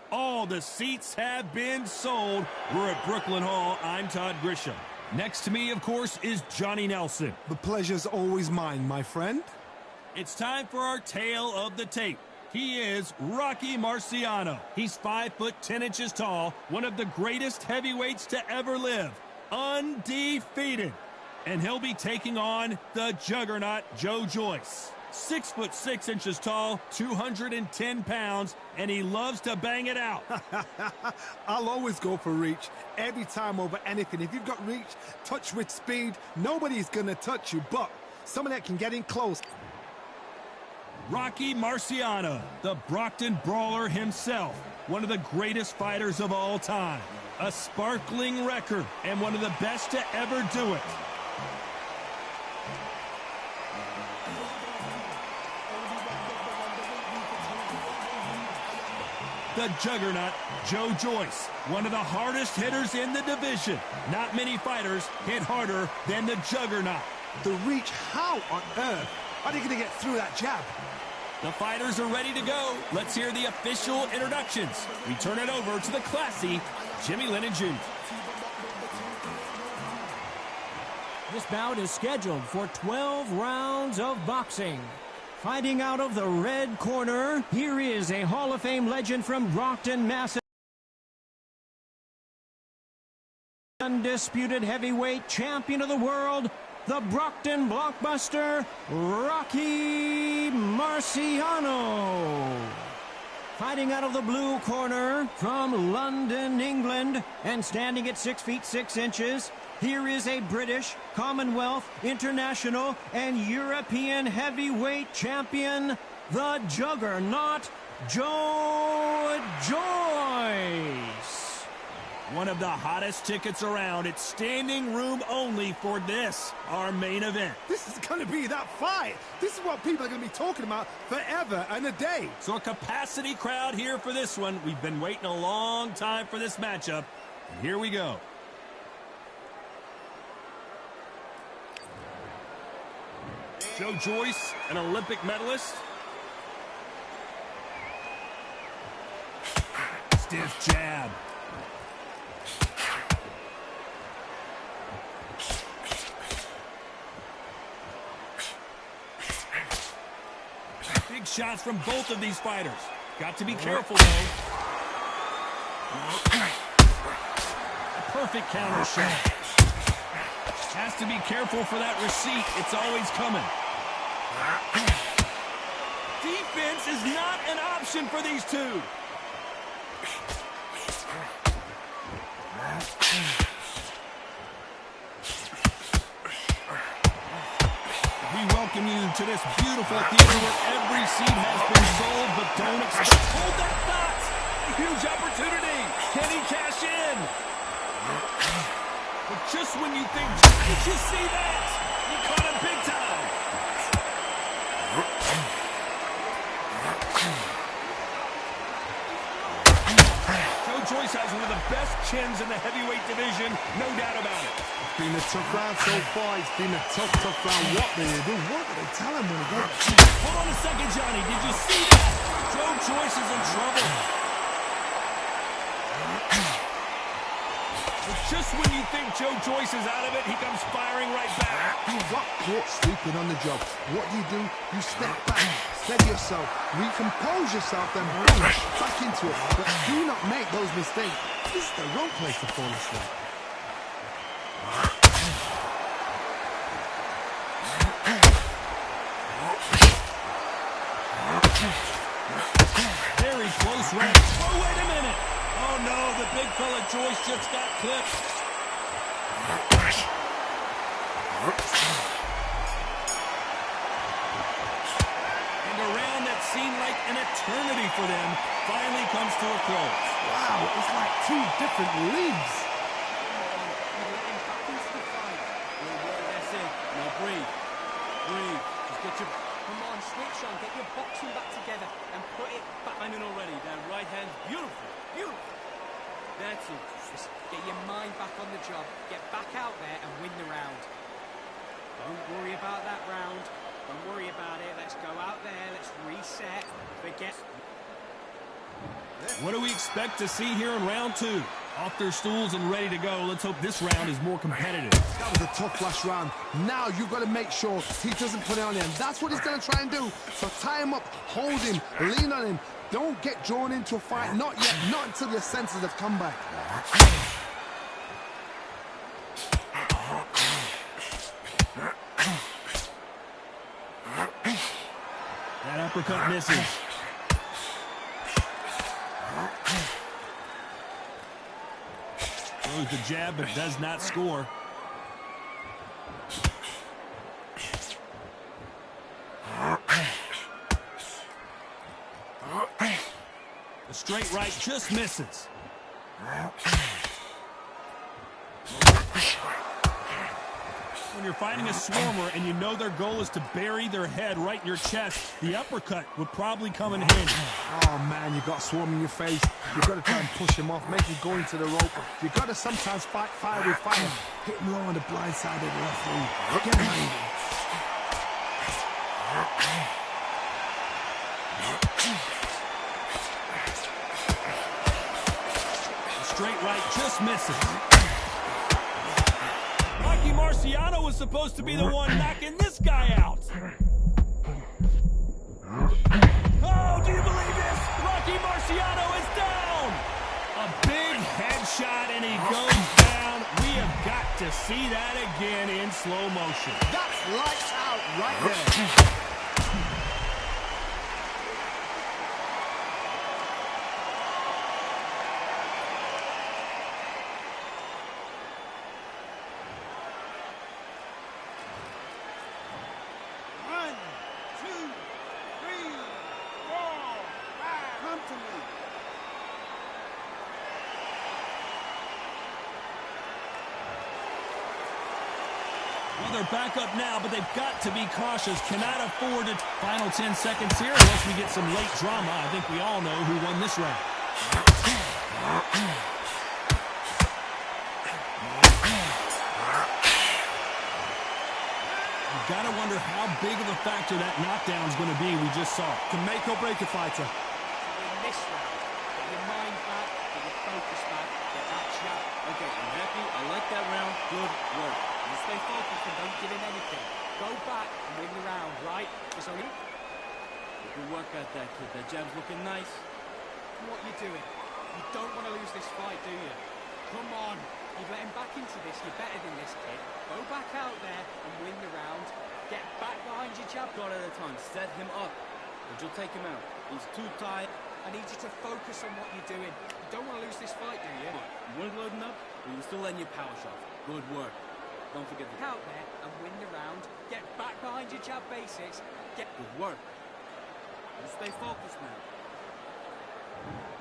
All the seats have been sold. We're at Brooklyn Hall. I'm Todd Grisham. Next to me, of course, is Johnny Nelson. The pleasure's always mine, my friend. It's time for our tale of the tape. He is Rocky Marciano. He's 5 foot 10 inches tall, one of the greatest heavyweights to ever live, undefeated. And he'll be taking on the juggernaut Joe Joyce. 6 foot 6 inches tall, 210 pounds, and he loves to bang it out. I'll always go for reach every time over anything. If you've got reach, touch with speed, nobody's going to touch you, but someone that can get in close. Rocky Marciano, the Brockton brawler himself, one of the greatest fighters of all time. A sparkling record and one of the best to ever do it. The juggernaut, Joe Joyce, one of the hardest hitters in the division. Not many fighters hit harder than the juggernaut. The reach, how on earth are they going to get through that jab? The fighters are ready to go. Let's hear the official introductions. We turn it over to the classy Jimmy Lennon Jr. This bout is scheduled for 12 rounds of boxing. Fighting out of the red corner, here is a Hall of Fame legend from Brockton, Massachusetts. Undisputed heavyweight champion of the world, the Brockton blockbuster, Rocky Marciano. Fighting out of the blue corner from London, England, and standing at 6 feet 6 inches, here is a British, Commonwealth, International, and European heavyweight champion, the juggernaut, Joe Joyce. One of the hottest tickets around. It's standing room only for this, our main event. This is going to be that fight. This is what people are going to be talking about forever and a day. So a capacity crowd here for this one. We've been waiting a long time for this matchup. And here we go. Joe Joyce, an Olympic medalist. Stiff jab. Big shots from both of these fighters. Got to be careful, though. A perfect counter shot. Has to be careful for that receipt. It's always coming. Defense is not an option for these two. We welcome you to this beautiful theater where every seat has been sold, but don't expect. Hold that thought! A huge opportunity. Can he cash in? But just when you think, did you see that? He caught him big time. Joyce has one of the best chins in the heavyweight division, no doubt about it. It's been a tough round so far. It's been a tough round. What do they do? What do they tell him when he gets... Hold on a second, Johnny. Did you see that? Joe Joyce is in trouble. Just when you think Joe Joyce is out of it, he comes firing right back. You got caught sleeping on the job. What do? You step back, steady yourself, recompose yourself, then boom, back into it. But do not make those mistakes. This is the wrong place to fall asleep. Very close range. Oh, wait a minute. Oh, no, the big fella Joyce just got clipped. And a round that seemed like an eternity for them finally comes to a close. Wow, it's like two different leagues. That's it. Now breathe. Breathe. Just get your... Come on, switch on. Get your boxing back together and put it back. I mean, already. That right hand's beautiful. Beautiful. That's it. Just get your mind back on the job. Get back out there and win the round. Don't worry about that round. Don't worry about it. Let's go out there. Let's reset. Forget... What do we expect to see here in round two? Off their stools and ready to go. Let's hope this round is more competitive. That was a tough last round. Now you've got to make sure he doesn't put it on him. That's what he's going to try and do. So tie him up, hold him, lean on him. Don't get drawn into a fight. Not yet. Not until your senses have come back. That uppercut misses. Throws the jab, but does not score. The straight right just misses. When you're fighting a swarmer and you know their goal is to bury their head right in your chest, the uppercut would probably come in handy. Oh, man, you got swarm in your face. You've got to try and push him off, make him go into the rope. You've got to sometimes fight fire with fire. Hit him low on the blind side of the left leg. Get him angry. The straight right just misses. Rocky Marciano was supposed to be the one knocking this guy out. Oh, do you believe this? Rocky Marciano is down. A big headshot and he goes down. We have got to see that again in slow motion. That's lights out right there. Well, they're back up now, but they've got to be cautious. Cannot afford it. Final 10 seconds here unless we get some late drama. I think we all know who won this round. You've got to wonder how big of a factor that knockdown is going to be we just saw. To make or break a fighter. In this round, get your mind back, get your focus back, get that jab. Okay, I'm happy. I like that round. Good work. You stay focused and don't give him anything. Go back and win the round, right? It's only... Good work out there, kid. That jab's looking nice. What you doing? You don't want to lose this fight, do you? Come on. You've let him back into this. You're better than this, kid. Go back out there and win the round. Get back behind your jab. Got at a time. Set him up. But you'll take him out. He's too tired. I need you to focus on what you're doing. You don't want to lose this fight, do you? You weren't loading up, but you're still letting your power shot. Good work. Don't forget to get out there and win the round. Get back behind your jab basics. Get good work. And stay focused now.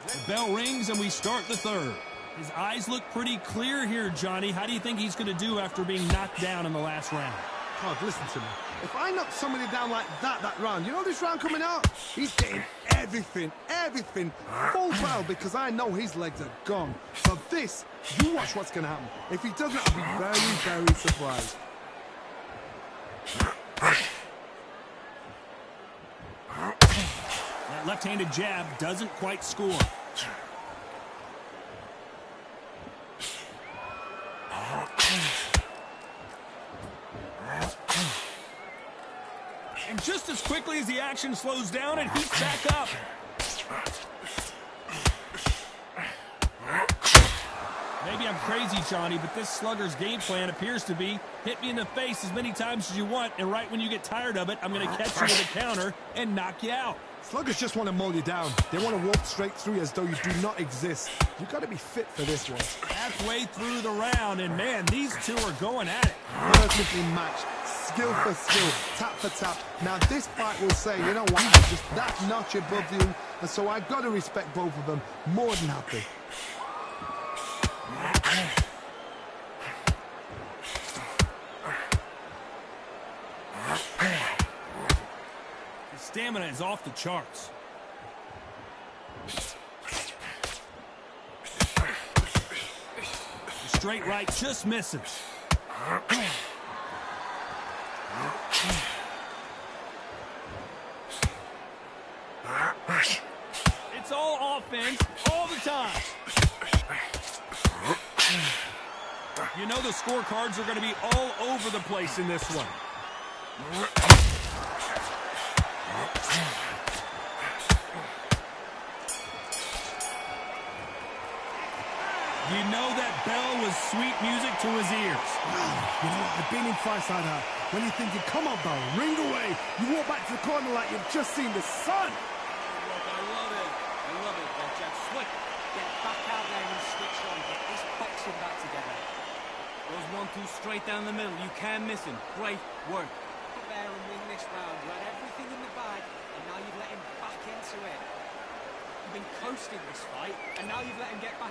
The bell rings and we start the third. His eyes look pretty clear here, Johnny. How do you think he's going to do after being knocked down in the last round? God, listen to me. If I knock somebody down like that round, you know this round coming out? He's getting everything full barrel because I know his legs are gone. So this, you watch what's going to happen. If he doesn't, I'll be very, very surprised. That left-handed jab doesn't quite score. And just as quickly as the action slows down, and he's back up. Maybe I'm crazy, Johnny, but this slugger's game plan appears to be hit me in the face as many times as you want, and right when you get tired of it, I'm going to catch you with a counter and knock you out. Sluggers just want to mull you down. They want to walk straight through you as though you do not exist. You've got to be fit for this one. Halfway through the round, and man, these two are going at it. Perfectly matched. Skill for skill, tap for tap. Now this fight will say, you know what, I'm just that notch above you, and so I've got to respect both of them. More than happy. His stamina is off the charts. The straight right just misses. It's all offense all the time. You know the scorecards are going to be all over the place in this one. You know that bell was sweet music to his ears. You know, I've been in fights like that. When you're thinking, come on, bell, ring away. You walk back to the corner like you've just seen the sun. Look, I love it. I love it. That jab swift. Get back out there and switch on. Get this boxing back together. Goes 1-2 straight down the middle. You can't miss him. Great work. Get there and win this round. You had everything in the bag, and now you've let him back into it. You've been coasting this fight, and now you've let him get back.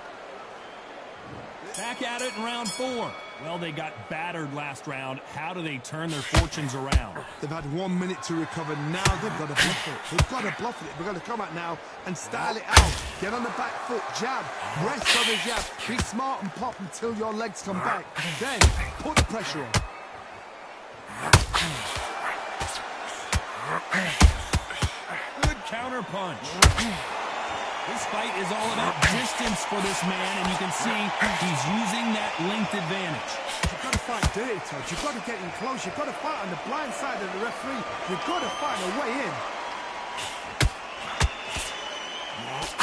Back at it in round 4. Well, they got battered last round. How do they turn their fortunes around? They've had 1 minute to recover. Now they've got to bluff it. They've got to bluff it. They've got to come out now and style it out. Get on the back foot, jab, rest on the jab. Be smart and pop until your legs come back. Then put the pressure on. Good counter punch. This fight is all about distance for this man, and you can see he's using that length advantage. You've got to fight dirty, Todd. You've got to get in close. You've got to fight on the blind side of the referee. You've got to find a way in. Not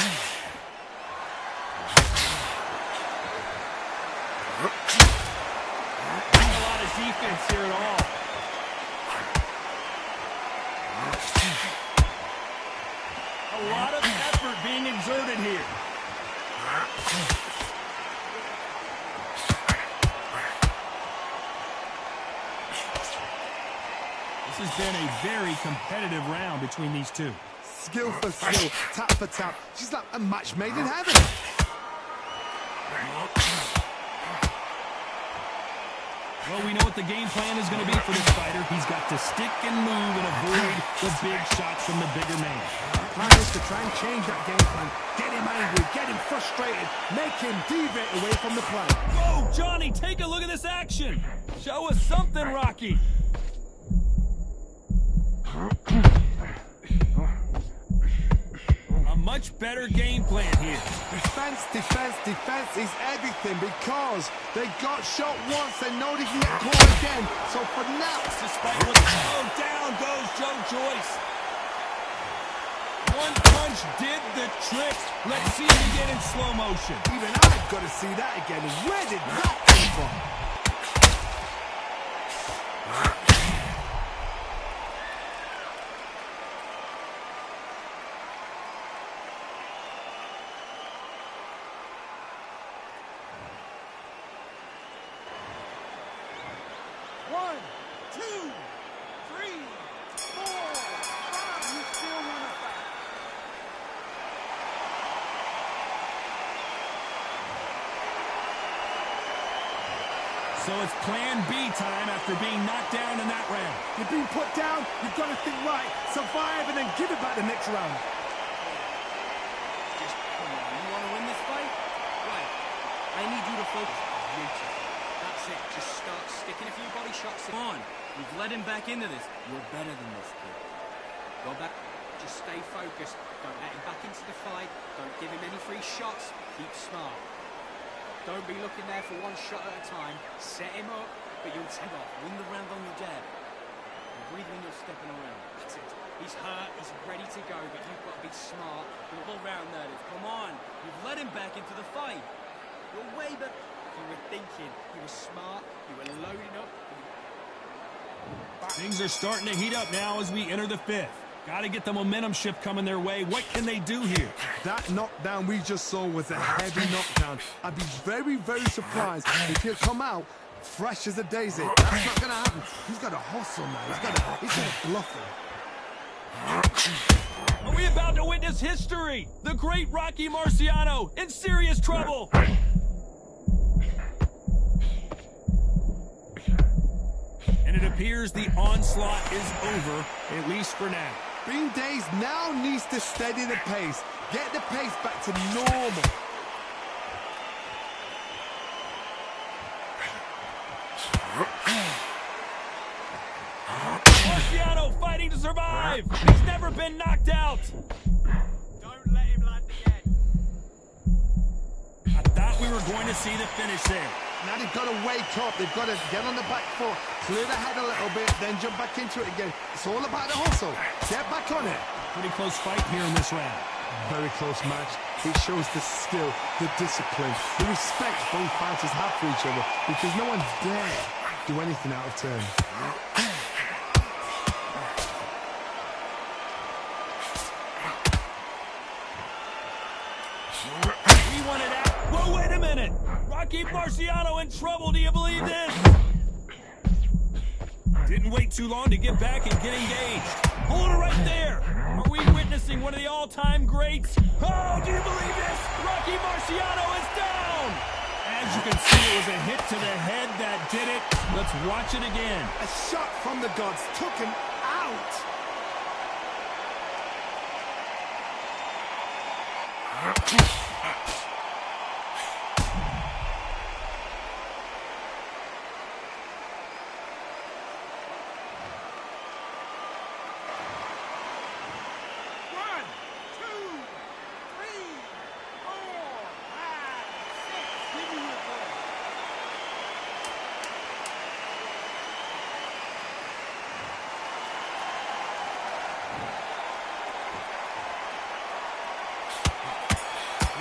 a lot of defense here at all. A lot of effort being exerted here. This has been a very competitive round between these two. Skill for skill, tap for tap. She's like a match made in heaven. Well, we know what the game plan is going to be for this fighter. He's got to stick and move and avoid the big shots from the bigger man. The plan is to try and change that game plan. Get him angry, get him frustrated, make him deviate away from the plan. Whoa, Johnny, take a look at this action. Show us something, Rocky. A much better game plan here. Defense, defense, defense is everything because they got shot once. They know they can get caught again. So for now, Despite what... Oh, down goes Joe Joyce. One punch did the trick. Let's see it again in slow motion. even I've got to see that again. Where did that come from? One, two, three, four, five. You still want to fight? So it's plan B time after being knocked down in that round. You've been put down, you've got to think right, survive, and then give it back the next round. I need you to focus. Beautiful. That's it. Just start sticking a few body shots in. Come on. You've led him back into this. You're better than this, kid. Go back. Just stay focused. Don't let him back into the fight. Don't give him any free shots. Keep smart. Don't be looking there for one shot at a time. Set him up, but you'll take off. Win the round on your jab. And breathe when you're stepping around. That's it. He's hurt. He's ready to go, but you've got to be smart. Double round, that is. Come on. You've led him back into the fight. You're way back. You were thinking. You were smart. You were loading up. Things are starting to heat up now as we enter the fifth. Got to get the momentum shift coming their way. What can they do here? That knockdown we just saw was a heavy knockdown. I'd be very, very surprised if he'll come out fresh as a daisy. That's not going to happen. He's got to hustle now. He's got to bluff him. Are we about to witness history? The great Rocky Marciano in serious trouble. And it appears the onslaught is over, at least for now. Bean Days now needs to steady the pace. Get the pace back to normal. Marciano fighting to survive. He's never been knocked out. Don't let him land again. I thought we were going to see the finish there. Now they've got to wake up. They've got to get on the back foot, clear the head a little bit, then jump back into it again. It's all about the hustle. Get back on it. Pretty close fight here in this round. Very close match. It shows the skill, the discipline, the respect both fighters have for each other, because no one dare do anything out of turn. He won it out. Whoa, wait a minute. Rocky Marciano in trouble. Do you believe this? Didn't wait too long to get back and get engaged. Hold it right there. Are we witnessing one of the all-time greats? Oh, do you believe this? Rocky Marciano is down. As you can see, it was a hit to the head that did it. Let's watch it again. A shot from the gods took him out.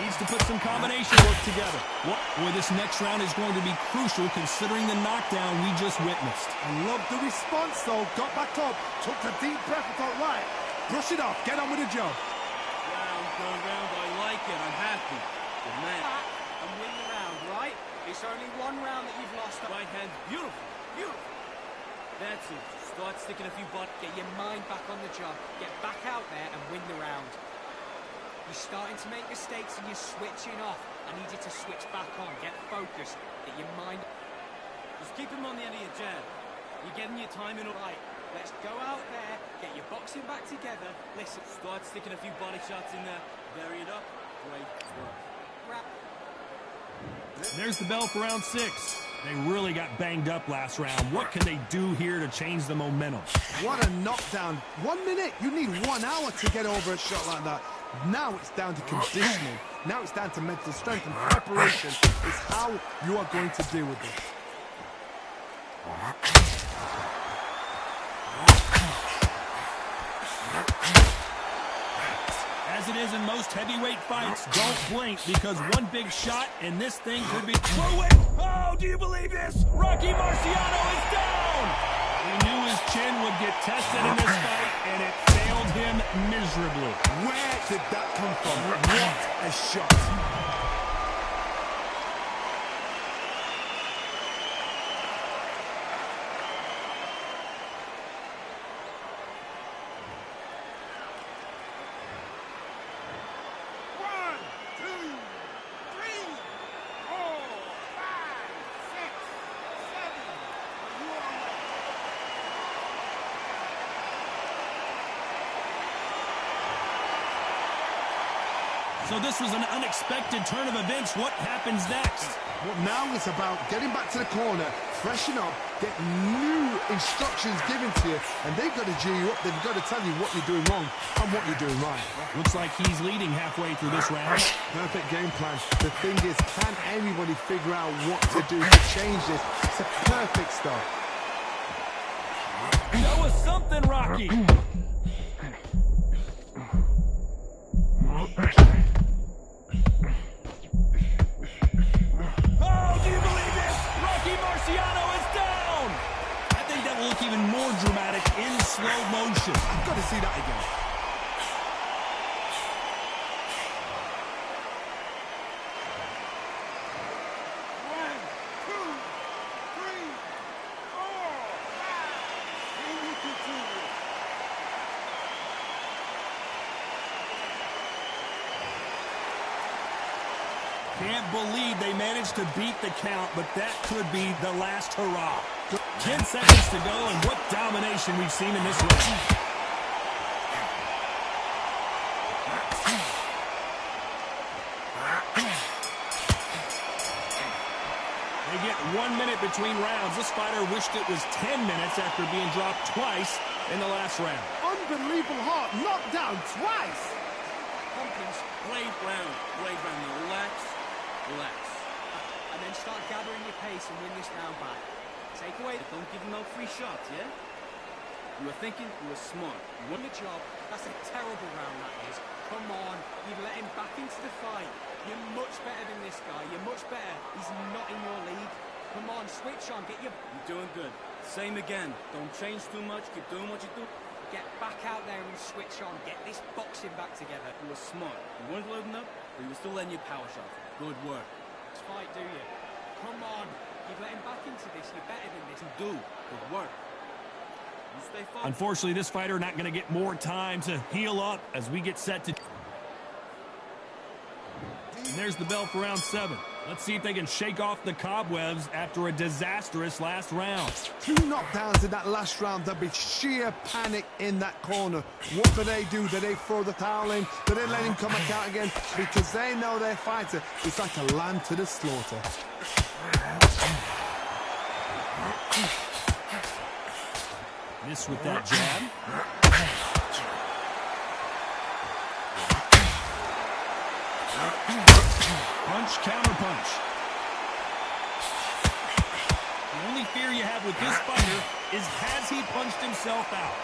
Needs to put some combination work together. Boy, this next round is going to be crucial considering the knockdown we just witnessed. I love the response though. Got back up, took a deep breath and thought, right, brush it off, get on with the job. Round, go round. I like it. I'm happy. Good man. And win the round, right? It's only one round that you've lost. Right hand's beautiful. Beautiful. That's it. Start sticking a few butts. Get your mind back on the job. Get back out there and win the round. You're starting to make mistakes and you're switching off. I need you to switch back on. Get focused. Get your mind... Just keep him on the end of your jab. You're getting your timing right. Let's go out there, get your boxing back together. Listen, Start sticking a few body shots in there. Vary it up. Great work. wrap. There's the bell for round 6. They really got banged up last round. What can they do here to change the momentum? What a knockdown. 1 minute, you need 1 hour to get over a shot like that. Now it's down to conditioning. Now it's down to mental strength and preparation. It's how you are going to deal with it. As it is in most heavyweight fights, don't blink because one big shot and this thing could be... Whoa, wait! Oh, do you believe this? Rocky Marciano is down! He knew his chin would get tested in this fight, and it failed him miserably. Where did that come from? What a shot. So this was an unexpected turn of events. What happens next? Well, now it's about getting back to the corner, freshen up, get new instructions given to you, and they've got to G you up. They've got to tell you what you're doing wrong and what you're doing right. Looks like he's leading halfway through this round. Perfect game plan. The thing is, can anybody figure out what to do to change this? It's a perfect start. Show us something, Rocky. Oh, do you believe this? Rocky Marciano is down! I think that will look even more dramatic in slow motion. I've got to see that again. Can't believe they managed to beat the count, but that could be the last hurrah. 10 seconds to go, and what domination we've seen in this round. They get 1 minute between rounds. This fighter wished it was 10 minutes after being dropped twice in the last round. Unbelievable heart, knocked down twice. Pumpkins, great round. Great round. Now relax. Relax. And then start gathering your pace and win this round back. Take away. Don't give him no free shots, yeah? You were thinking, you were smart. You won the job. That's a terrible round, that is. Come on. You've let him back into the fight. You're much better than this guy. You're much better. He's not in your league. Come on, switch on. Get your... You're doing good. Same again. Don't change too much. Keep doing what you do. Get back out there and switch on. Get this boxing back together. You were smart. You weren't loading up, but you were still letting your power shots. Good work. Let's fight, do you? Come on. You've let him back into this. You're better than this. You do. Good work. You stay focused. Unfortunately, this fighter not going to get more time to heal up as we get set to... And there's the bell for round 7. Let's see if they can shake off the cobwebs after a disastrous last round. 2 knockdowns in that last round. There'll be sheer panic in that corner. What do they do? Do they throw the towel in? Do they let him come back out again? Because they know their fighter is like a lamb to the slaughter. Miss with that jab. Punch, counter punch. The only fear you have with this fighter is, has he punched himself out?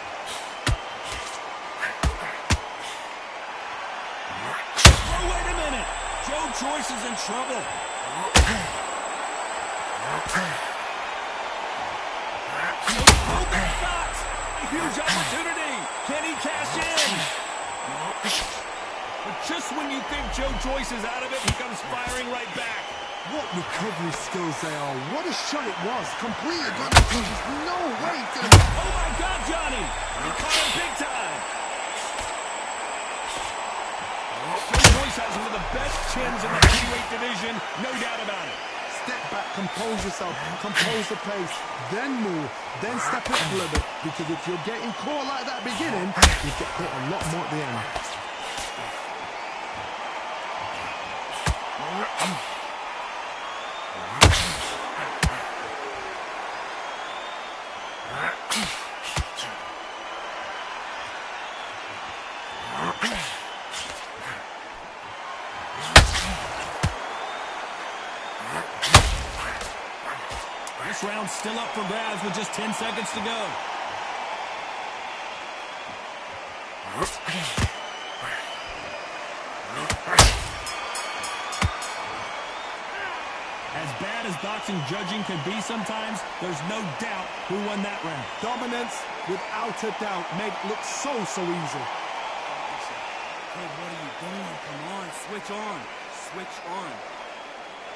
Oh, wait a minute. Joe Joyce is in trouble. Open shots. A huge opportunity. Can he cash in? But just when you think Joe Joyce is out of it, he comes firing right back. What recovery skills they are. What a shot it was. Completely got it. There's no way to... Oh, my God, Johnny. He caught him big time. Joe Joyce has one of the best chins in the heavyweight division, no doubt about it. Step back, compose yourself, compose the pace, then move, then step it up a little bit. Because if you're getting caught like that beginning, you get hit a lot more at the end. This round's still up for grabs with just 10 seconds to go. As bad as boxing judging can be sometimes, there's no doubt who won that round. Dominance, without a doubt, made it look so easy. Kid, what are you doing? Come on, switch on. Switch on.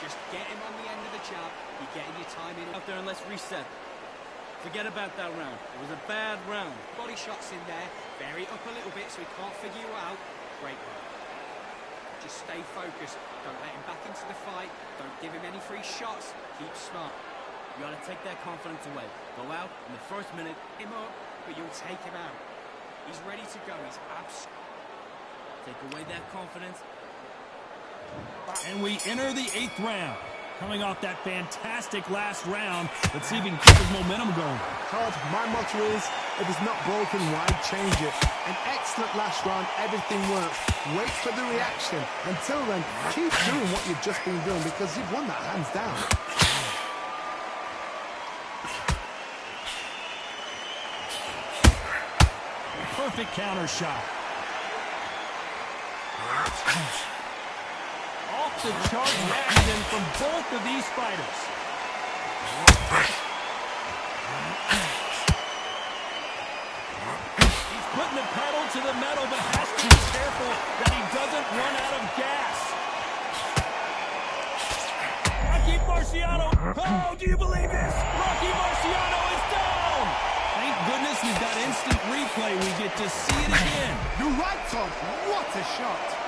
Just get him on the end of the jab. You're getting your time in. Out there and let's reset. Forget about that round. It was a bad round. Body shots in there. Vary it up a little bit so he can't figure you out. Great work. Just stay focused. Don't let him back into the fight. Don't give him any free shots. Keep smart. You gotta take that confidence away. Go out in the first minute. Him up, but you'll take him out. He's ready to go. He's Take away that confidence. And we enter the 8th round. Coming off that fantastic last round, let's see if he can keep his momentum going. Todd, my motto is, if it's not broken, why change it? An excellent last round, everything works. Wait for the reaction. Until then, keep doing what you've just been doing because you've won that hands down. Perfect counter shot. Off the chart reaction from both of these fighters. He's putting the pedal to the metal, but has to be careful that he doesn't run out of gas. Rocky Marciano. Oh, do you believe this? Rocky Marciano is down. Thank goodness we've got instant replay. We get to see it again. You're right, Todd. What a shot.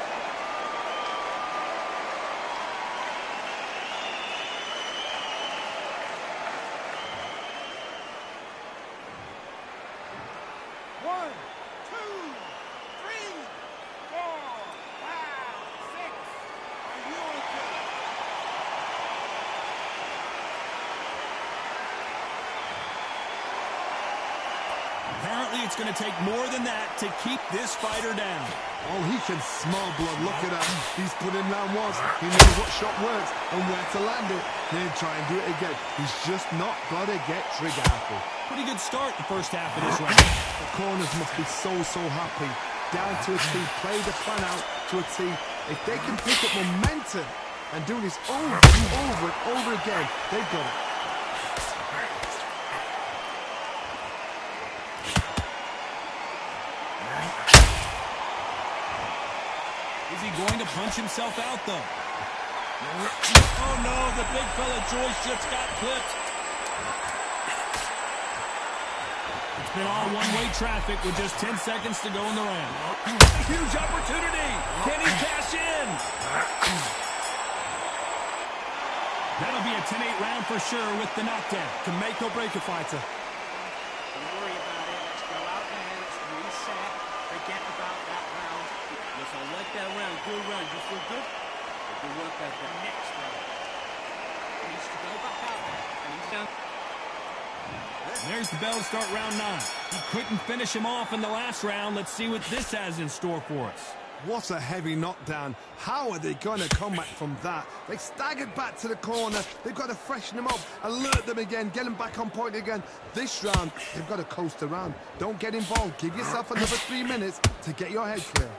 Apparently, it's going to take more than that to keep this fighter down. Oh, he can smell blood. Look at that. He's put in round once. He knows what shot works and where to land it. Then try and do it again. He's just not got to get trigger happy. Pretty good start the first half of this round. The corners must be so happy. Down to a T. Play the plan out to a T. If they can pick up momentum and do this over and over and over again, they've got it. Is he going to punch himself out, though? Oh, no, the big fella Joyce just got clipped. It's been all one-way traffic with just 10 seconds to go in the round. A huge opportunity. Can he cash in? That'll be a 10-8 round for sure with the knockdown. Can make or break a fighter. Don't worry about it. Let's go out there. Let's reset. Forget about that round. Yes, I like that round. Good round. You feel good? Good work out there. Next round. He needs to go back out there. And he's down. There's the bell to start round 9. He couldn't finish him off in the last round. Let's see what this has in store for us. What a heavy knockdown. How are they going to come back from that? They staggered back to the corner. They've got to freshen them up, alert them again, get them back on point again. This round, they've got to coast around. Don't get involved. Give yourself another 3 minutes to get your head clear.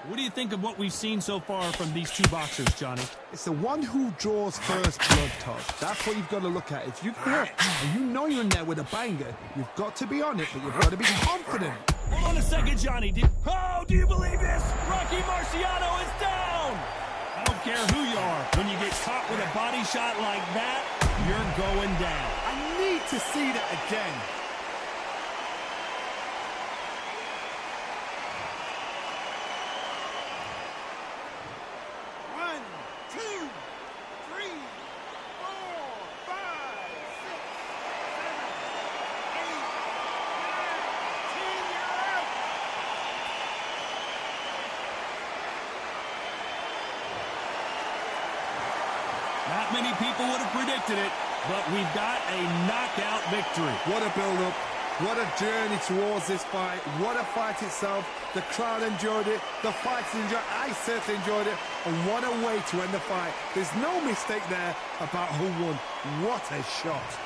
What do you think of what we've seen so far from these two boxers, Johnny? It's the one who draws first blood, Todd. That's what you've got to look at. If you can hit and you know you're in there with a banger, you've got to be on it, but you've got to be confident. Hold on a second, Johnny. Do you believe this? Rocky Marciano is down! I don't care who you are. When you get caught with a body shot like that, you're going down. I need to see that again. Not many people would have predicted it, but we've got a knockout victory. What a build-up. What a journey towards this fight. What a fight itself. The crowd enjoyed it. The fighters enjoyed it. I certainly enjoyed it. And what a way to end the fight. There's no mistake there about who won. What a shot.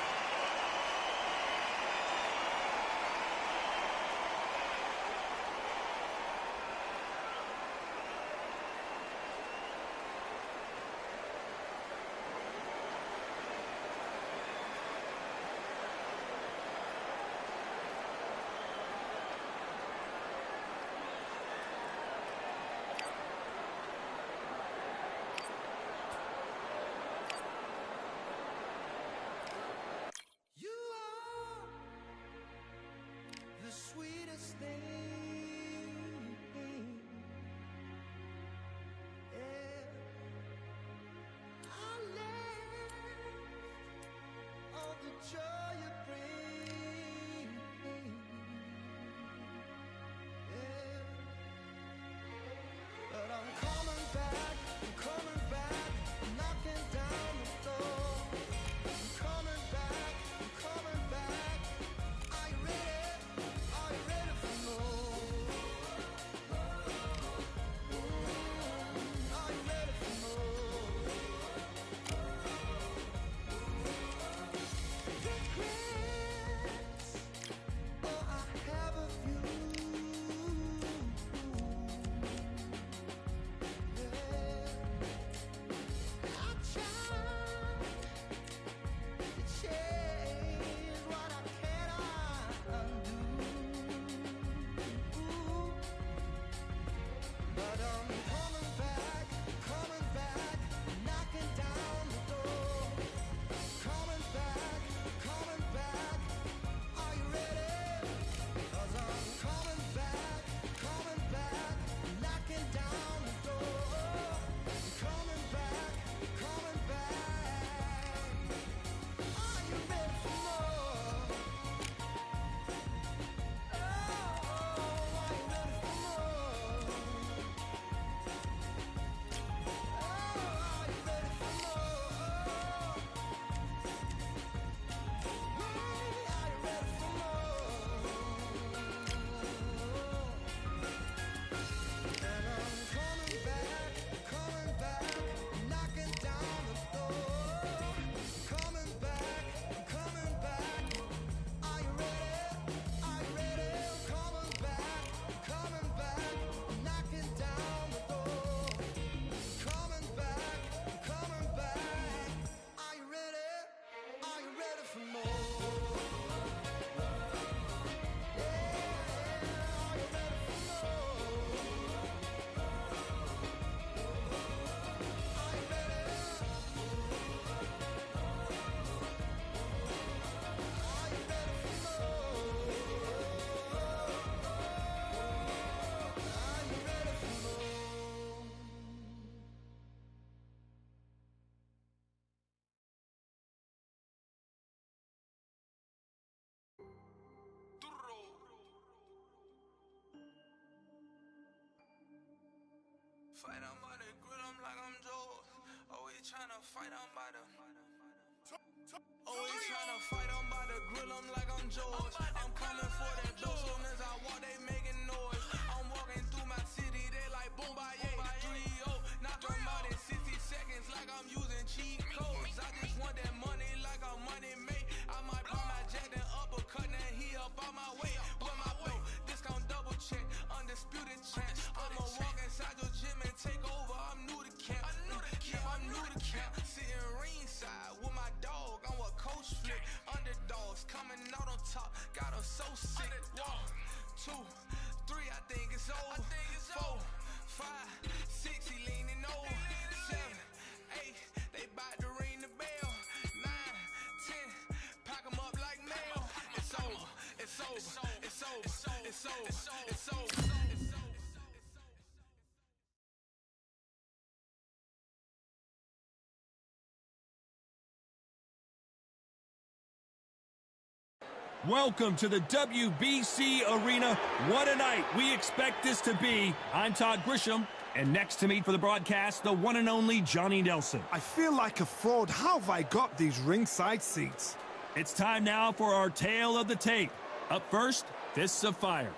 Fight, I'm by the grill, I'm like I'm Joe. Always tryna fight, I'm by the. Always tryna fight, I'm by the grill, I'm like I'm Joe. I'm coming for that dough, soon as I walk, they making noise. I'm walking through my city, they like boom, by 3-0. Knock them out in 60 seconds, like I'm using cheat codes. I just want that money, like I'm money made. I might pop my jack, then uppercut, and he up on my way. With my way, discount double check, undisputed champ. I'ma walk inside your gym and take over. I'm new to camp. I'm new to camp. Sitting ringside with my dog. I'm what coach flip. Underdogs coming out on top. Got her so sick. 1, 2, 3. I think it's over. 4, 5, 6. He leaning over. 7, 8. They bout to ring the bell. 9, 10. Pack 'em up like mail. It's over. It's over. It's over. It's over. It's over. Welcome to the WBC Arena. What a night we expect this to be. I'm Todd Grisham, and next to me for the broadcast, the one and only Johnny Nelson. I feel like a fraud. How have I got these ringside seats? It's time now for our tale of the tape. Up first, Fists of Fire.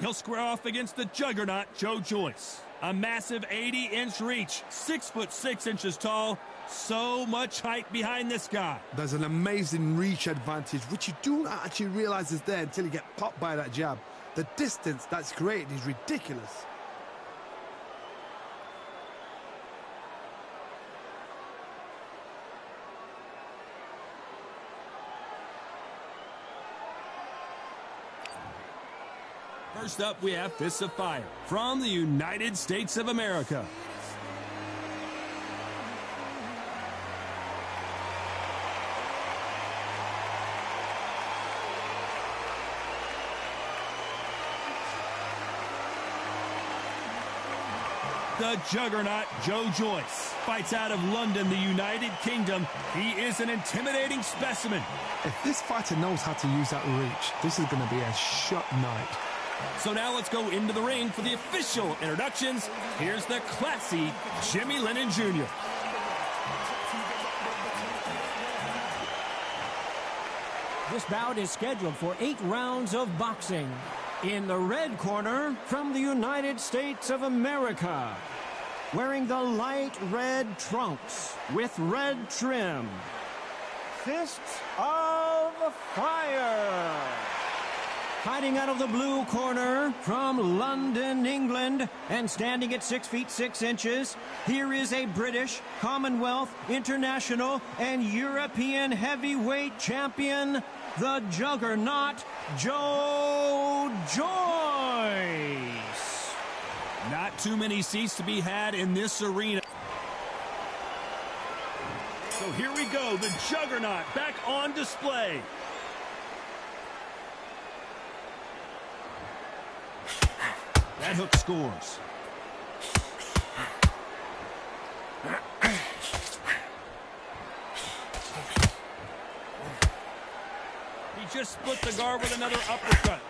He'll square off against the juggernaut, Joe Joyce. A massive 80-inch reach, 6'6" tall. So much height behind this guy. There's an amazing reach advantage, which you don't actually realize is there until you get popped by that jab. The distance that's created is ridiculous. First up, we have Fists of Fire from the United States of America. The juggernaut, Joe Joyce, fights out of London, the United Kingdom. He is an intimidating specimen. If this fighter knows how to use that reach, this is going to be a shot night. So now let's go into the ring for the official introductions. Here's the classy Jimmy Lennon Jr. This bout is scheduled for 8 rounds of boxing. In the red corner, from the United States of America, wearing the light red trunks with red trim, Fists of Fire. Fighting out of the blue corner, from London, England, and standing at 6 feet 6 inches, here is a British, Commonwealth, International, and European heavyweight champion, the juggernaut, Joe Joyce. Not too many seats to be had in this arena. So here we go, the Juggernaut back on display. That hook scores. He just split the guard with another uppercut.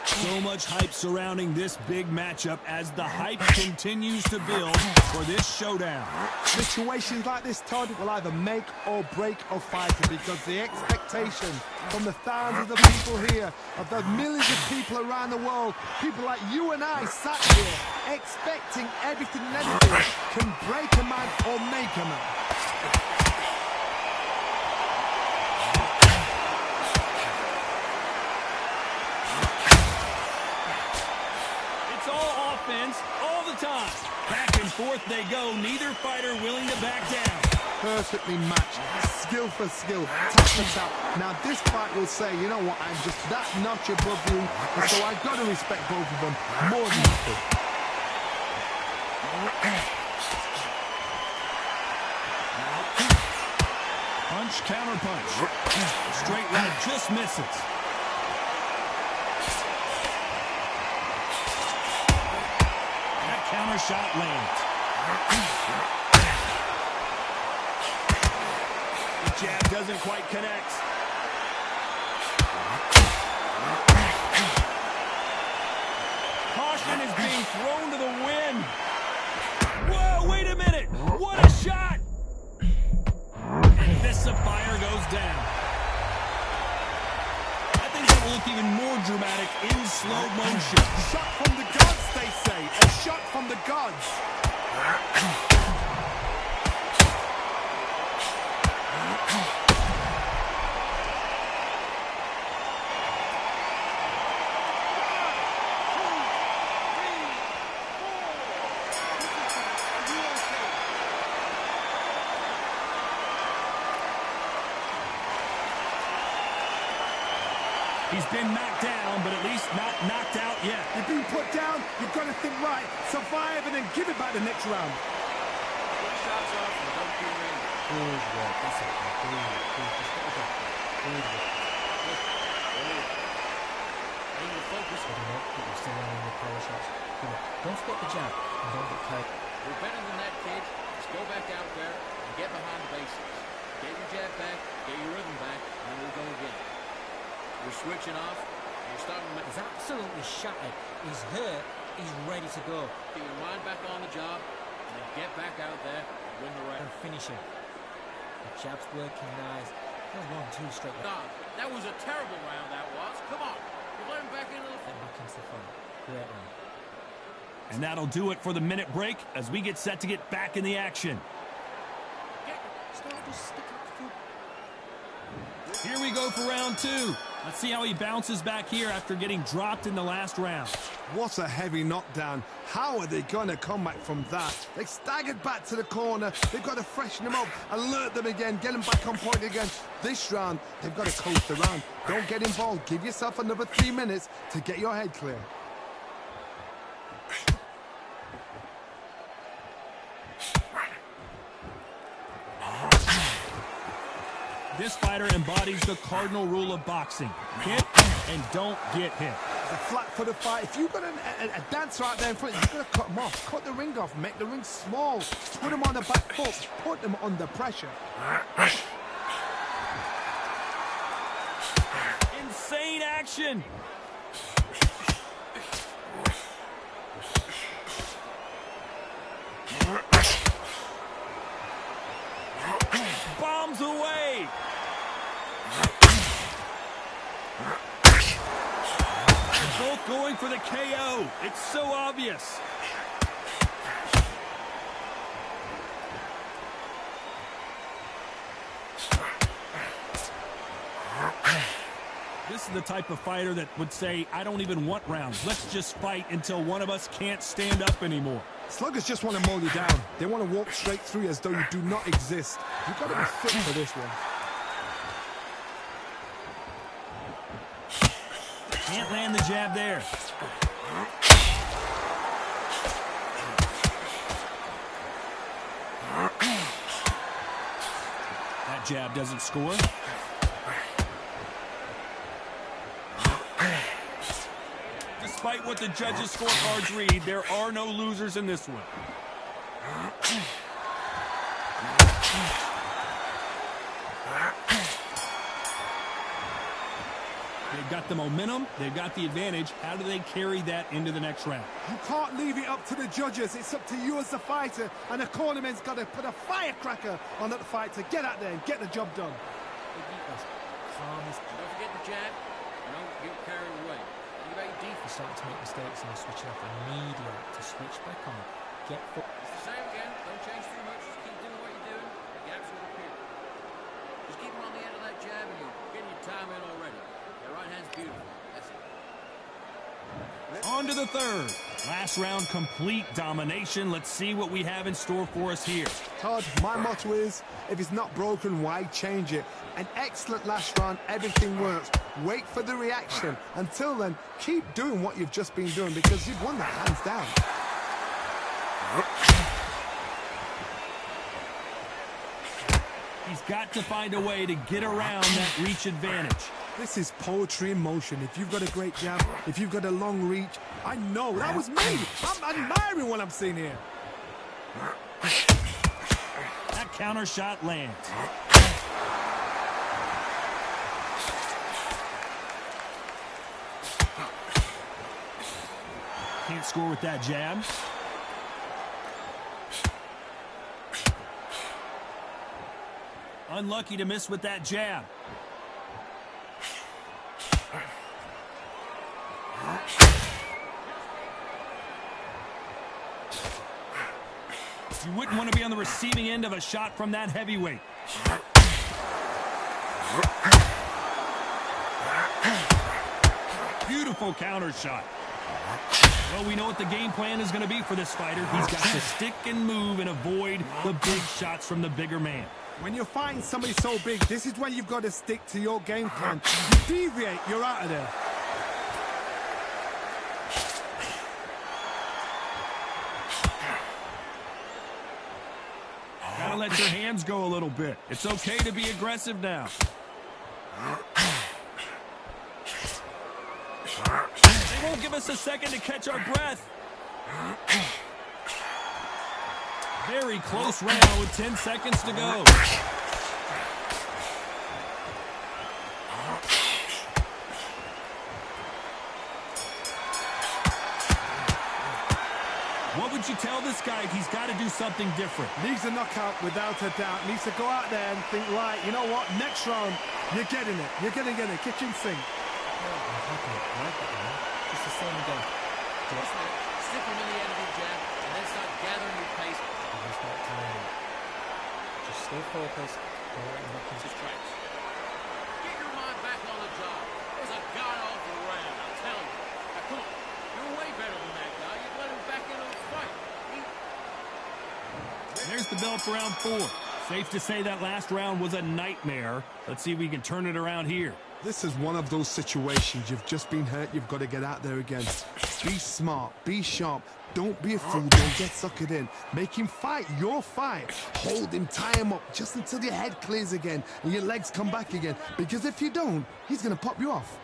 So much hype surrounding this big matchup as the hype continues to build for this showdown. Situations like this, Todd, will either make or break a fighter because the expectation from the thousands of people here, of the millions of people around the world, people like you and I sat here expecting everything and anything can break a man or make a man. All the time. Back and forth they go, neither fighter willing to back down. Perfectly matched, skill for skill, tap for tap. Now this fight will say, you know what, I'm just that notch above you, and so I've got to respect both of them more than nothing. Punch, counter punch. Straight right just misses. Counter shot lands. The jab doesn't quite connect. Caution is being thrown to the wind. Whoa, wait a minute. What a shot. And this fire goes down. I think that will look even more dramatic in slow motion. Shot from the gods, they say. A shot from the gods. He's been knocked down, but at least not knocked out yet. You've been put down, you've got to think right, survive, and then give it back the next round. Put shots off and don't be ready. Good work. That's it. Good work. Good work. Bring the focus. Put him up. Put him still on the power shots. Come on. Don't forget the jab. And don't get carried. We're better than that, kid. Just go back out there and get behind the basics. Get your jab back, get your rhythm back, and then we'll go again. We're switching off, and you're starting to... He's absolutely shattered. He's hurt. He's ready to go. Get your mind back on the job, and then get back out there and win the round. And finish him. The jab's working nice. There's 1-2 straight. God, that was a terrible round, that was. Come on. You let him back into the... Then back into the fight. Great round. And that'll do it for the minute break as we get set to get back in the action. Here we go for round two. Let's see how he bounces back here after getting dropped in the last round. What a heavy knockdown. How are they going to come back from that? They staggered back to the corner. They've got to freshen them up, alert them again, get them back on point again. This round, they've got to coast the round. Don't get involved. Give yourself another 3 minutes to get your head clear. This fighter embodies the cardinal rule of boxing. Hit and don't get hit. It's a flat-footed fight. If you've got a dancer out there in front, you've got to cut them off. Cut the ring off. Make the ring small. Put them on the back foot. Put them under pressure. Insane action. Bombs away. Both going for the KO. It's so obvious. This is the type of fighter that would say, I don't even want rounds. Let's just fight until one of us can't stand up anymore. Sluggers just want to mow you down. They want to walk straight through you as though you do not exist. You've got to be fit for this one. Can't land the jab there. That jab doesn't score. Despite what the judges' scorecards read, there are no losers in this one. They've got the momentum, they've got the advantage. How do they carry that into the next round? You can't leave it up to the judges. It's up to you as the fighter, and the cornerman's got to put a firecracker on that fight to get out there and get the job done. Calmest. Don't forget the jab. Don't get carried away. Think about your defense. You're starting to make mistakes and you're switching off immediately to switch back on. Get full. It's the same again. Don't change too much. Just keep doing what you're doing. The gaps will appear. Just keep on the end of that jab and you're getting your time in already. Your right hand's beautiful. That's it. On to the third. Last round, complete domination. Let's see what we have in store for us here. Todd, my motto is, if it's not broken, why change it? An excellent last round, everything works. Wait for the reaction. Until then, keep doing what you've just been doing because you've won that hands down. He's got to find a way to get around that reach advantage. This is poetry in motion. If you've got a great jab, if you've got a long reach, I know, that was me. I'm admiring what I'm seeing here. That counter shot lands. Can't score with that jab. Unlucky to miss with that jab. You wouldn't want to be on the receiving end of a shot from that heavyweight. Beautiful counter shot. Well, we know what the game plan is going to be for this fighter. He's got to stick and move and avoid the big shots from the bigger man. When you're fighting somebody so big, this is when you've got to stick to your game plan. You deviate, you're out of there. Gotta let your hands go a little bit. It's okay to be aggressive now. They won't give us a second to catch our breath. Very close round with 10 seconds to go. What would you tell this guy? He's got to do something different. Needs a knockout without a doubt. Needs to go out there and think, right, you know what, next round, you're getting it. You're going to get it. Kitchen sink. Just the same again. Stick him in the end of your jab and then start gathering your pace. Just not time. Just stay focused. Don't let him look into Strikes. Get your mind back on the job. It was a god-awful round, I'm telling you. Now, come on. You're way better than that guy. You let him back into the fight. There's the bell for round 4. Safe to say that last round was a nightmare. Let's see if we can turn it around here. This is one of those situations. You've just been hurt. You've got to get out there again. Be smart. Be sharp. Don't be a fool. Don't get suckered in. Make him fight your fight. Hold him. Tie him up just until your head clears again and your legs come back again. Because if you don't, he's going to pop you off.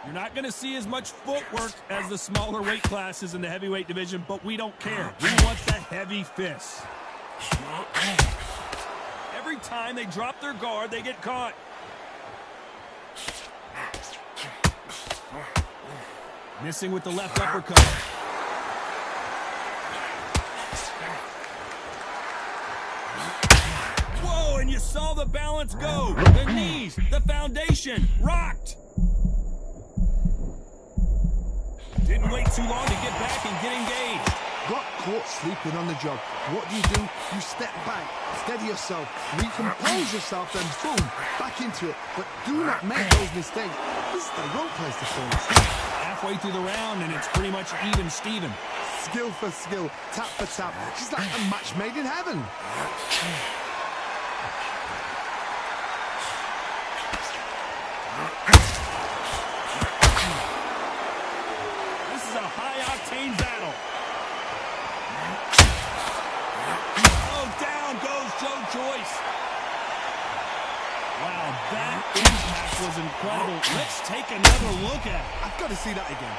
You're not going to see as much footwork as the smaller weight classes in the heavyweight division, but we don't care. We want the heavy fists. Every time they drop their guard, they get caught. Missing with the left uppercut. Whoa, and you saw the balance go. The knees, the foundation, rocked. Didn't wait too long to get back and get engaged. Got caught sleeping on the job. What do? You step back, steady yourself, recompose yourself, and boom, back into it. But do not make those mistakes. This is the wrong place to finish. halfway through the round, and it's pretty much even Steven. Skill for skill, tap for tap. She's like a match made in heaven. This is a high-octane battle. Oh, down goes Joe Joyce. Wow, that impact was incredible. Let's take another look at it. I've got to see that again.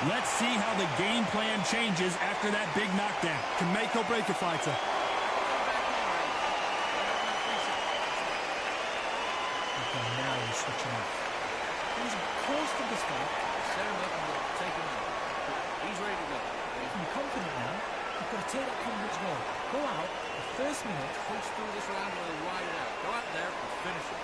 Let's see how the game plan changes after that big knockdown. Can make or break a fighter. Okay, now he's switching off. He's close to this guy. Set him up and take him out. He's ready to go. You're confident now. You've got to take that confidence well. Go out, the first minute. Push through this round and really ride it out. Go out there and finish it.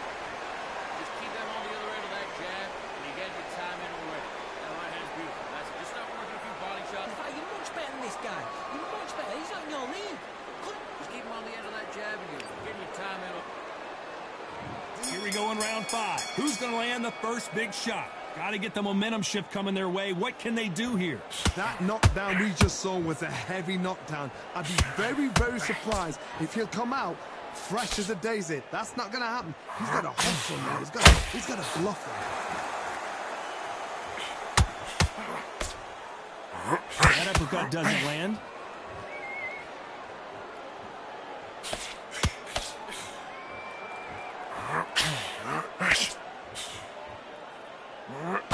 Just keep them on the other end of that jab, and you get your time in already. That right hand's beautiful. That's it. Just start working a few body shots. In fact, you're much better than this guy. You're much better. He's like in your league. Just keep him on the end of that jab, and you're getting your time in. Here we go in round 5. Who's going to land the first big shot? Got to get the momentum shift coming their way. What can they do here? That knockdown we just saw was a heavy knockdown. I'd be very, very surprised if he'll come out fresh as a daisy. That's not going to happen. He's got to hustle now. He's got to bluff him. That uppercut doesn't land.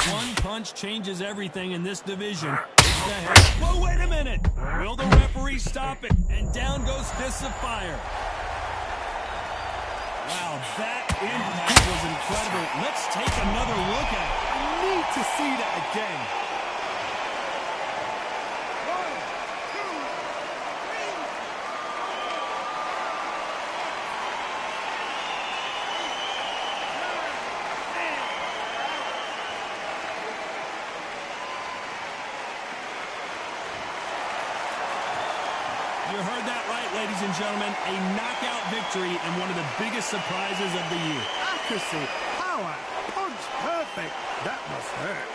One punch changes everything in this division. Whoa, wait a minute! Will the referee stop it? And down goes Fists of Fire. Wow, that impact was incredible. Let's take another look at it. I need to see that again. You heard that right, ladies and gentlemen. A knockout victory and one of the biggest surprises of the year. Accuracy, power, punch, perfect. That must hurt.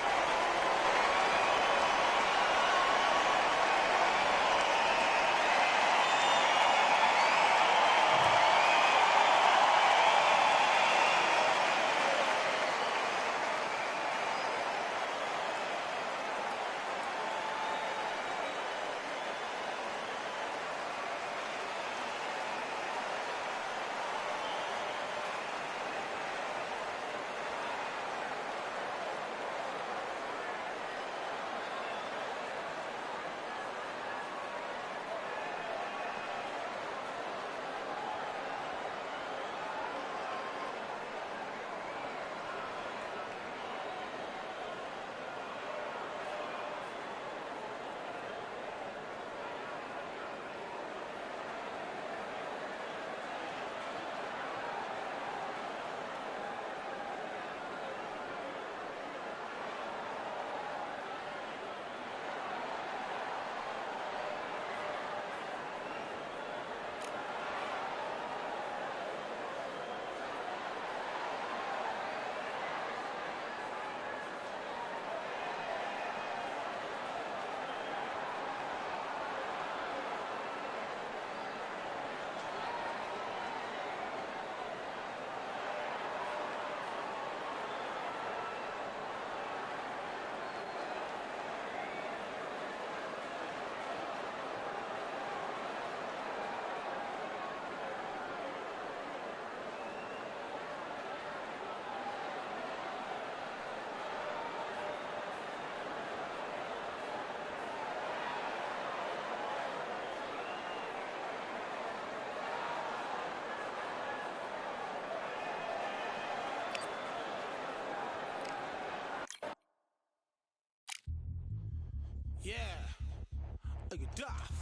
Are you daft?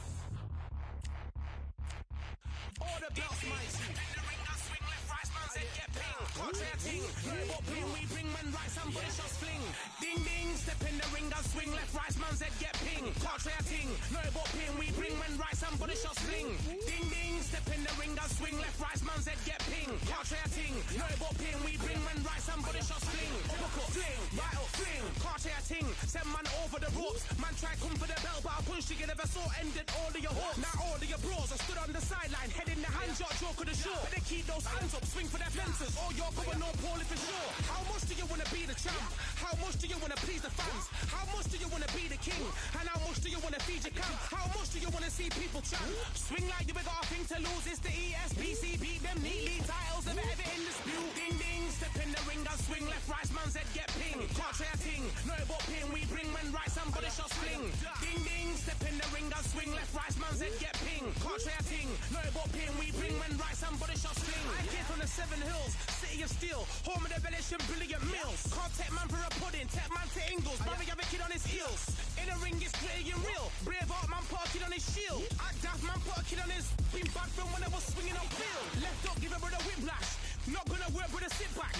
All the belts, mighty. In the ring, I swing left, right, man's head get ping. Contrary ting, what ping we bring, man, right, somebody shots fling. Ding ding, step in the ring, I swing left, right, man's head get ping. Contrary ting, no what ping we bring, man, right, somebody shots fling. Ding ding, step in the ring, I swing left, right, man's head get ping. Contrary ting, no what ping we bring, man, right, somebody shots fling. Uppercut, fling, right up, fling. Contrary ting, send man over the ropes. Man try come for the belt, but I punched you, never saw ended all of your hopes. Now all of your bros are stood on the sideline, head in the hand, shot, joke of the show. Better keep those hands up, swing for their fences, or you're going no poorly for sure. How much do you wanna be the champ? How much do you wanna please the fans? How much do you wanna be the king? And how much do you wanna feed your camp? How much do you wanna see people chant? Swing like you got a thing to lose. It's the ESBC, beat them neatly. Titles never ever in dispute. Ding ding, step in the ring, I swing left, right, man's head get ping. Can't try a ting, no but ping. We bring men right, somebody shots fling. Ding ding, step in the ring, I swing left, right, man's head get ping. Can't try a ting, no but ping. We bring men right, somebody shots fling. I came from the 7 Hills, city of steel, home of the village and brilliant meals. Can't take man for a pudding, take man to Ingles. Brother have a kid on his heels. In the ring it's gritty and real. Brave art man put a kid on his shield. Act daft man put a kid on his. Been back from when I was swinging on field. Left up give a brother whiplash. Not gonna work with a sit back.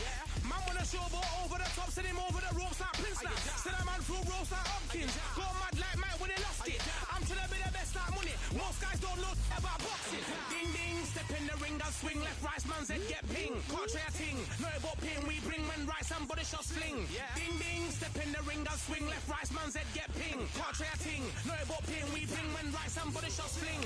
Man wanna showboat over the top, send him over the ropes like Prince Snap. Send a man through ropes like Hopkins. Go mad like Mike when he lost it. I'm trying to be the best like money. Most guys don't know about boxing. Ding ding, step in the ring, I swing left, right, man's head get ping. Can't try a ting, no but ping. We bring men right, somebody shots fling. Ding ding, step in the ring, I swing left, right, man's head get ping. Can't try a ting, no but ping. We bring men right, somebody shots fling.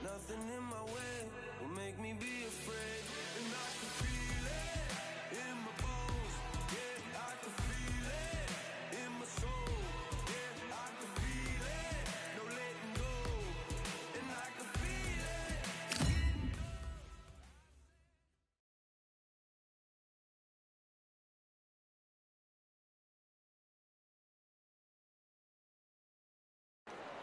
Nothing in my way will make me be afraid. And I can feel it in my bones. Yeah, I can feel it in my soul. Yeah, I can feel it, no letting go. And I can feel it.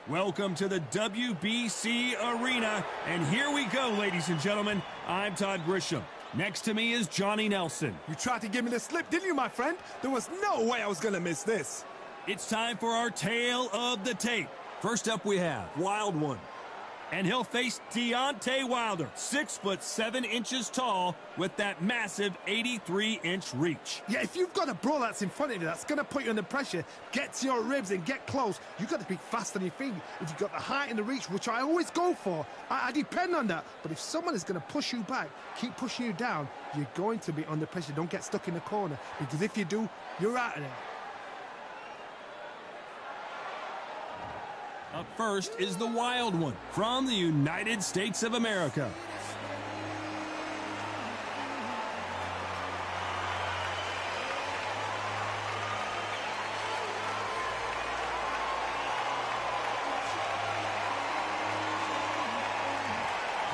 Welcome to the WBC Arena, and here we go, ladies and gentlemen. I'm Todd Grisham. Next to me is Johnny Nelson. You tried to give me the slip, didn't you, my friend? There was no way I was going to miss this. It's time for our tale of the tape. First up we have Wild One. And he'll face Deontay Wilder, 6'7" tall, with that massive 83-inch reach. Yeah, if you've got a bro that's in front of you that's going to put you under pressure, get to your ribs and get close, you've got to be fast on your feet. If you've got the height and the reach, which I always go for, I depend on that. But if someone is going to push you back, keep pushing you down, you're going to be under pressure. Don't get stuck in the corner, because if you do, you're out of there. Up first is the wild one from the United States of America.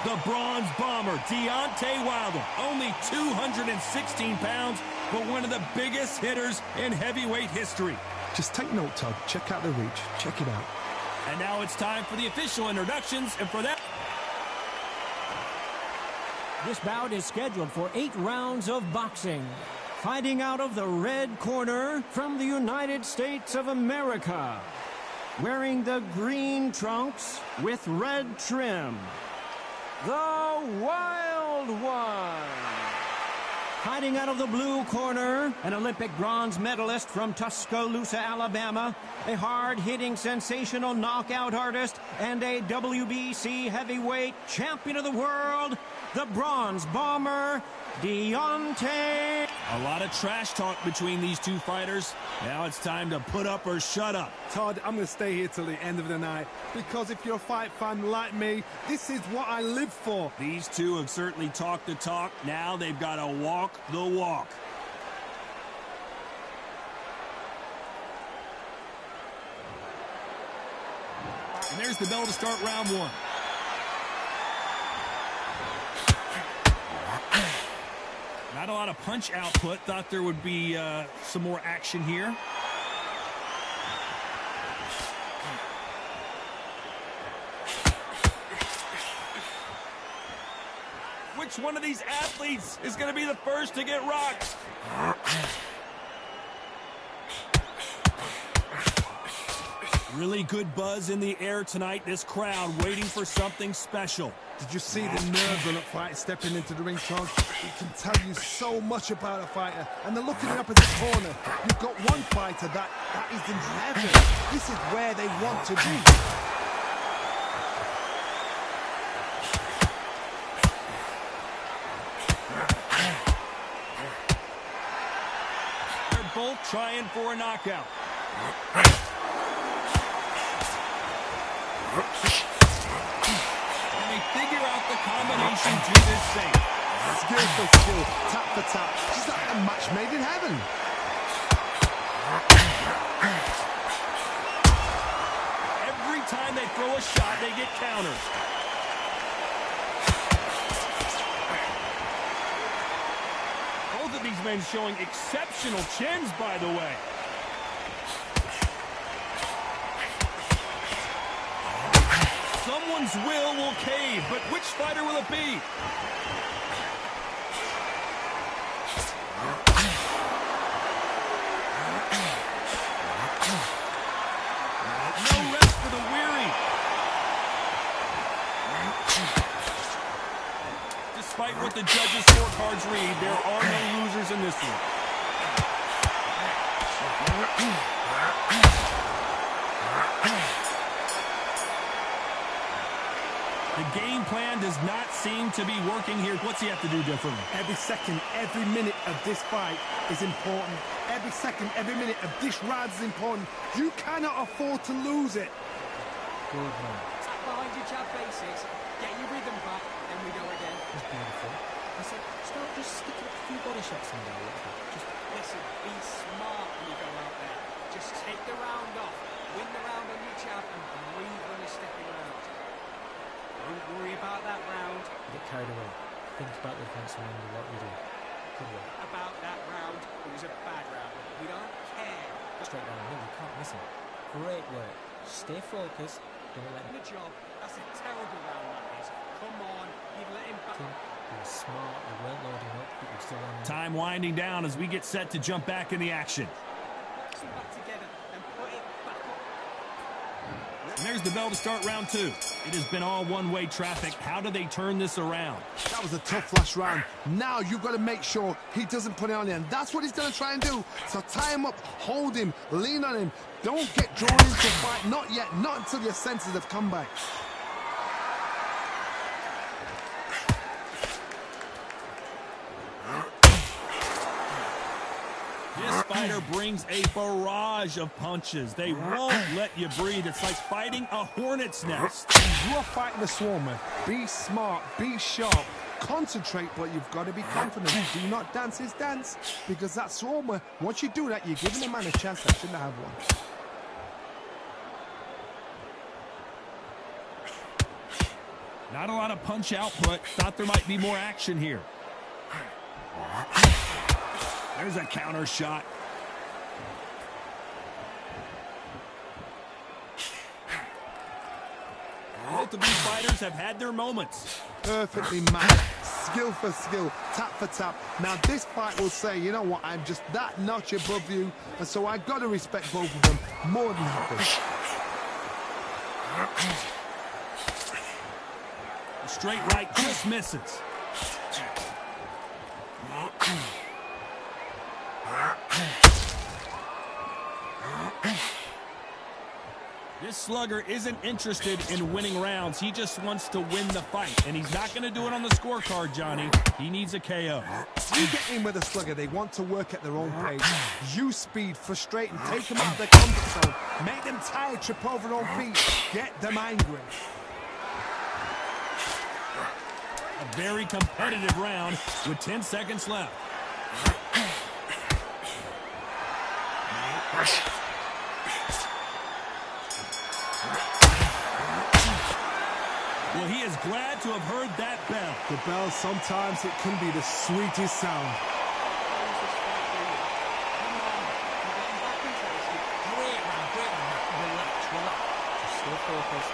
The bronze bomber, Deontay Wilder, only 216 pounds, but one of the biggest hitters in heavyweight history. Just take note, Todd. Check out the reach. Check it out. And now it's time for the official introductions, and for that... This bout is scheduled for 8 rounds of boxing. Fighting out of the red corner from the United States of America. Wearing the green trunks with red trim. The Wild One. Fighting out of the blue corner, an Olympic bronze medalist from Tuscaloosa, Alabama, a hard-hitting, sensational knockout artist, and a WBC heavyweight champion of the world, the bronze bomber, Deontay. A lot of trash talk between these two fighters. Now it's time to put up or shut up. Todd, I'm going to stay here till the end of the night, because if you're a fight fan like me, this is what I live for. These two have certainly talked the talk. Now they've got to walk the walk. And there's the bell to start round one. Not a lot of punch output. Thought there would be some more action here. Which one of these athletes is going to be the first to get rocked? Really good buzz in the air tonight. This crowd waiting for something special. Did you see the nerves on that fight stepping into the ring, Todd? It can tell you so much about a fighter. And they're looking up at the corner. You've got one fighter that is in heaven. This is where they want to be. They're both trying for a knockout. And they figure out the combination to this safe. Skill for skill, tap for tap. Just like a match made in heaven. Every time they throw a shot, they get countered. Both of these men showing exceptional chins, by the way. Someone's will cave, but which fighter will it be? No rest for the weary. Despite what the judges' scorecards read, there are no losers in this one. The game plan does not seem to be working here. What's he have to do differently? Every second, every minute of this fight is important. Every second, every minute of this round is important. You cannot afford to lose it. Good man. Tap behind your jab basics, get your rhythm back, then we go again. That's beautiful. I said, start just sticking a few body shots in there. Just Listen, be smart when you go out there. Just take the round off, win the round on your jab, and breathe when you're stepping around. Don't worry about that round. get carried away. Think about the defense and remember what you do. Good work. About that round, it was a bad round. We don't care. Straight down the middle, you can't miss it. Great work. Stay focused. Don't let him. Good job. That's a terrible round, that is. Come on, you've let him back. You were smart, you weren't loading up, but you're still on. Time winding down as we get set to jump back in the action. Box them back together and put it back up. And there's the bell to start round two. It has been all one-way traffic. How do they turn this around? That was a tough last round. Now you've got to make sure he doesn't put it on you, and that's what he's going to try and do. So tie him up, hold him, lean on him. Don't get drawn into a fight. Not yet. Not until your senses have come back. This fighter brings a barrage of punches. They won't let you breathe. It's like fighting a hornet's nest. You're fighting the Swarmer. Be smart, be sharp, concentrate, but you've got to be confident. Do not dance his dance, because that Swarmer, once you do that, you're giving a man a chance that shouldn't have one. Not a lot of punch output. Thought there might be more action here. There's a counter shot. Both of these fighters have had their moments. Perfectly matched, skill for skill, tap for tap. Now this fight will say, you know what, I'm just that notch above you, and so I got to respect both of them more than happy. A straight right just misses. This slugger isn't interested in winning rounds. He just wants to win the fight, and he's not going to do it on the scorecard, Johnny. He needs a KO. You get in with a slugger, they want to work at their own pace. Use speed, frustrate them, take them out of their comfort zone, make them tired, trip over their own feet, get them angry. A very competitive round with 10 seconds left. Well, he is glad to have heard that bell. The bell, sometimes it can be the sweetest sound. Stay focused.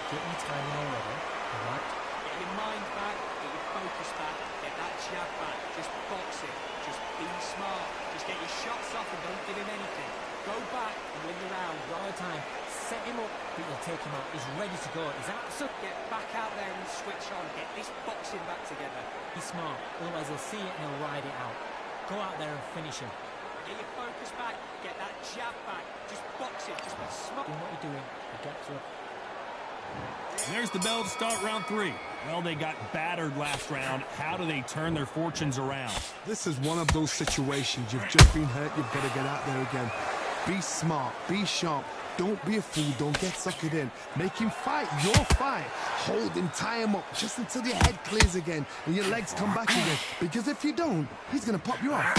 Get your timing already. Right. Get your mind back, get your focus back, get that jab back. Just box it. Just be smart. Just get your shots off and don't give him anything. Go back and win the round. Right time. Set him up, but you'll take him out. He's ready to go. He's out. So Get back out there and switch on. Get this boxing back together. be smart. Otherwise he'll see it and he'll ride it out. Go out there and finish him. Get your focus back. Get that jab back. Just box it. Just be smart. Doing what you're doing. You get to it. There's the bell to start round 3. Well, they got battered last round. How do they turn their fortunes around? This is one of those situations. You've just been hurt, you've got to get out there again. Be smart, be sharp. Don't be a fool, don't get suckered in. Make him fight your fight. Hold him, tie him up, just until your head clears again and your legs come back again. Because if you don't, he's going to pop you off.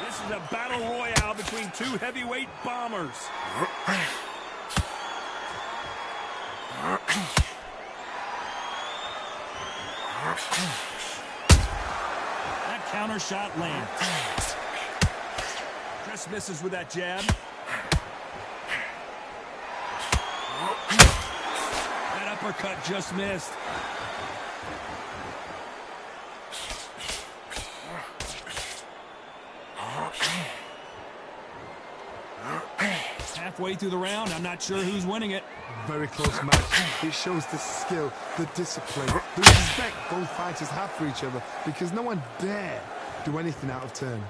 This is a battle royale between two heavyweight bombers. That counter shot lands. Just misses with that jab. That uppercut just missed. Halfway through the round, I'm not sure who's winning it. Very close match. It shows the skill, the discipline, the respect both fighters have for each other, because no one dare do anything out of turn.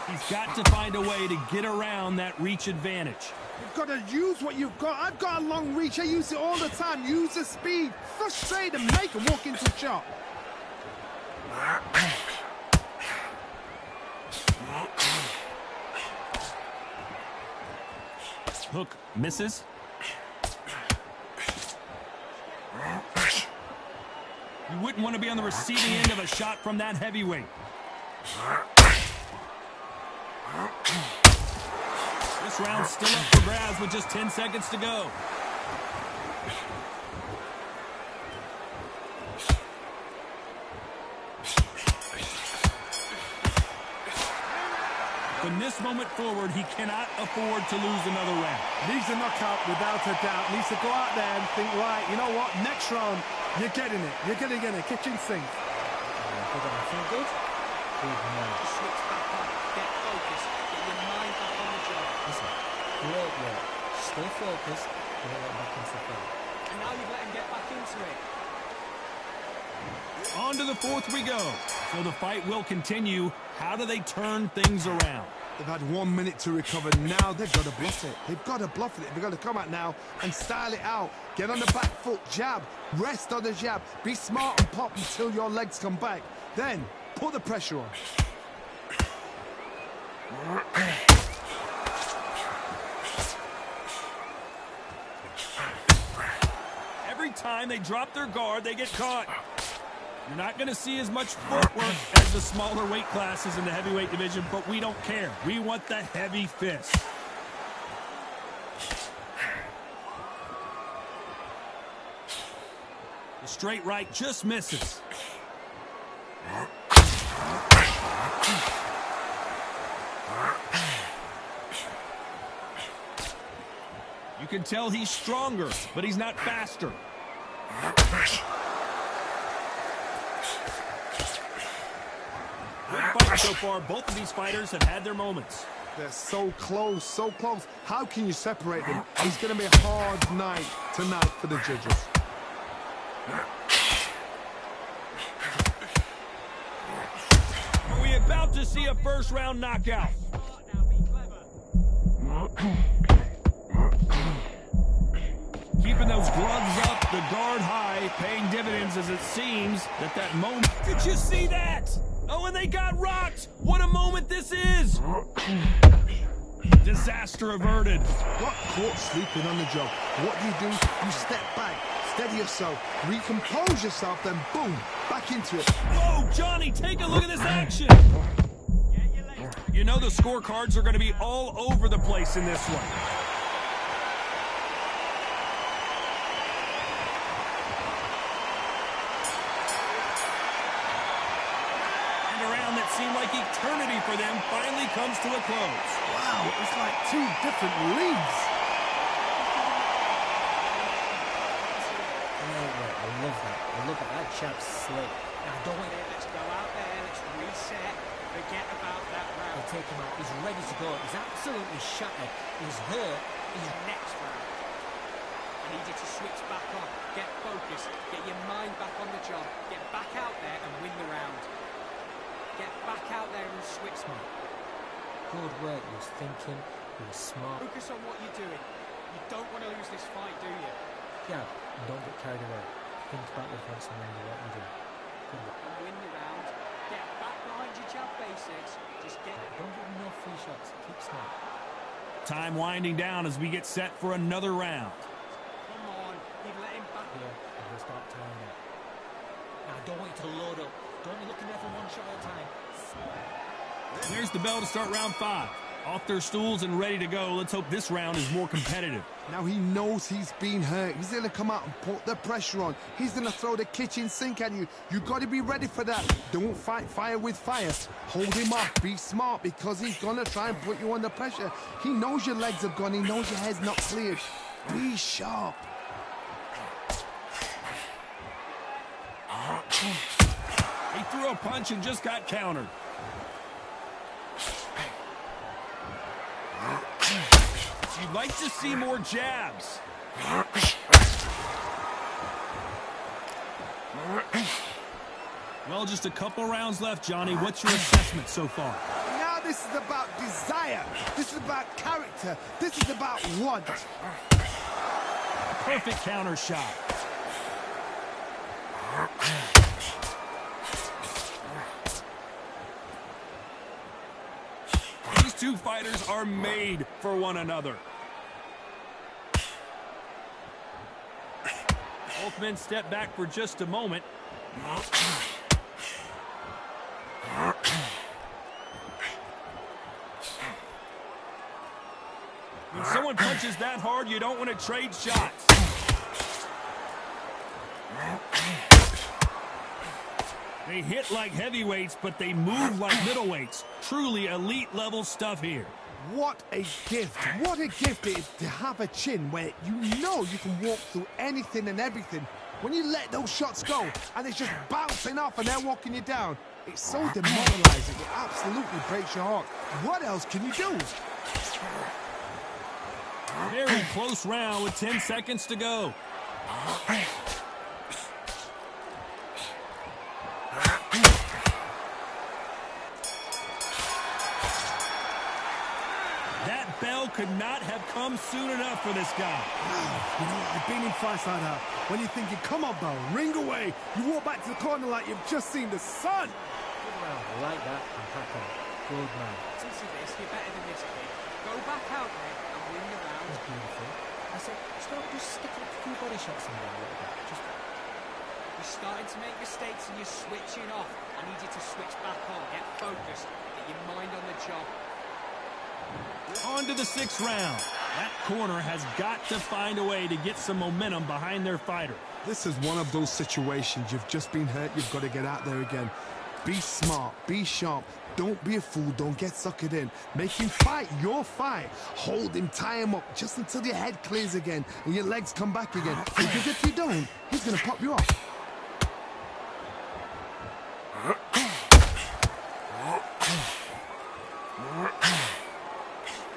He's got to find a way to get around that reach advantage. You've got to use what you've got. I've got a long reach. I use it all the time. Use the speed. Frustrate them. Make them walk into a shot. Hook misses. You wouldn't want to be on the receiving end of a shot from that heavyweight. This round's still up for grabs with just 10 seconds to go. From this moment forward, he cannot afford to lose another round. Needs a knockout without a doubt. Needs to go out there and think, right, you know what? Next round, you're getting it. You're going to get a kitchen sink. Good on. Feel good? Good man. Switch back up. Get focused. Get your mind back on the job. Listen, great work. Stay focused. Don't let back into the fight. And now you've let him get back into it. On to the fourth we go. So the fight will continue. How do they turn things around? They've had 1 minute to recover. Now they've got to bluff it. They've got to bluff it. They've got to come out now and style it out. Get on the back foot, jab. Rest on the jab. Be smart and pop until your legs come back. Then put the pressure on. Every time they drop their guard, they get caught. You're not going to see as much footwork as the smaller weight classes in the heavyweight division, but we don't care. We want the heavy fist. The straight right just misses. You can tell he's stronger, but he's not faster. Good fight so far. Both of these fighters have had their moments. They're so close, so close. How can you separate them? It's going to be a hard night tonight for the judges. Are we about to see a first-round knockout? Keeping those gloves up, the guard high, paying dividends as it seems that moment. Did you see that? Oh, and they got rocked. What a moment this is. Disaster averted. Got caught sleeping on the job. What do? You step back, steady yourself, recompose yourself, then boom, back into it. Whoa, Johnny, take a look at this action. You know the scorecards are going to be all over the place in this one. Seemed like eternity for them finally comes to a close. Wow, it's like two different leagues. I love that. I love that. That chap's slick. Now, don't wait. Let's go out there. Let's reset. Forget about that round. I'll take him out. He's ready to go. He's absolutely shattered. He's hurt. He's next round. I need you to switch back on. Get focused. Get your mind back on the job. Get back out there and win the round. Get back out there and switch. Good work. He was thinking. He was smart. Focus on what you're doing. You don't want to lose this fight, do you? Yeah, and don't get carried away. Think about the defense and remember what you do. Good luck. And win the round. Get back behind your jab basics. Just get it. Don't give him no free shots. Keep smart. Time winding down as we get set for another round. Come on. You've let him back. Here, and we'll start tying up. Now, don't wait to load up. Don't be looking there for one shot at a time. There's the bell to start round 5. Off their stools and ready to go. Let's hope this round is more competitive. Now he knows he's been hurt. He's going to come out and put the pressure on. He's going to throw the kitchen sink at you. You got to be ready for that. Don't fight fire with fire. Hold him off. Be smart because he's going to try and put you under pressure. He knows your legs are gone. He knows your head's not cleared. Be sharp. He threw a punch and just got countered. You'd like to see more jabs. Well, just a couple rounds left, Johnny. What's your assessment so far? Now this is about desire. This is about character. This is about want. Perfect counter shot. These two fighters are made for one another. Both men step back for just a moment. When someone punches that hard, you don't want to trade shots. They hit like heavyweights, but they move like middleweights. Truly elite level stuff here. What a gift. What a gift it is to have a chin where you know you can walk through anything and everything. When you let those shots go and it's just bouncing off and they're walking you down, it's so demoralizing. It absolutely breaks your heart. What else can you do? Very close round with 10 seconds to go. That bell could not have come soon enough for this guy. You know, I've been in fights like that. When you're thinking, come on, bell, ring away. You walk back to the corner like you've just seen the sun. Good round. I like that. I'm happy. Good man. Listen to this, you're better than this kid. Go back out there and win the round. That's beautiful. I said, stop just sticking a few body shots in there a little bit. Just You're starting to make mistakes and you're switching off. I need you to switch back on. Get focused. Get your mind on the job. On to the 6th round. That corner has got to find a way to get some momentum behind their fighter. This is one of those situations. You've just been hurt. You've got to get out there again. Be smart. Be sharp. Don't be a fool. Don't get suckered in. Make him fight your fight. Hold him. Tie him up just until your head clears again and your legs come back again. Because if you don't, he's going to pop you off.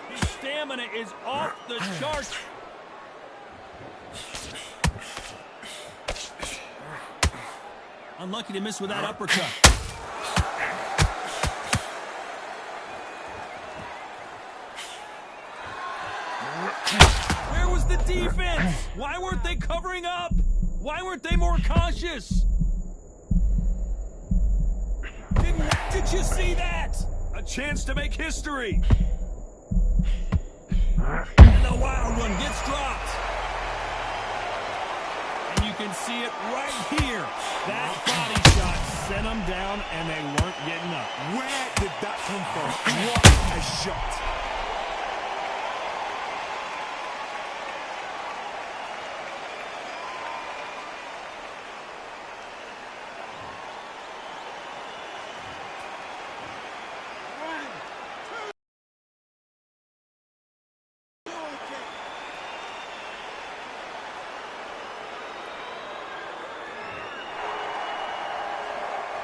His stamina is off the charts. Unlucky to miss with that uppercut. Where was the defense? Why weren't they covering up? Why weren't they more cautious? Did you see that? A chance to make history. And the wild one gets dropped. And you can see it right here. That body shot sent them down and they weren't getting up. Where did that come from? What a shot.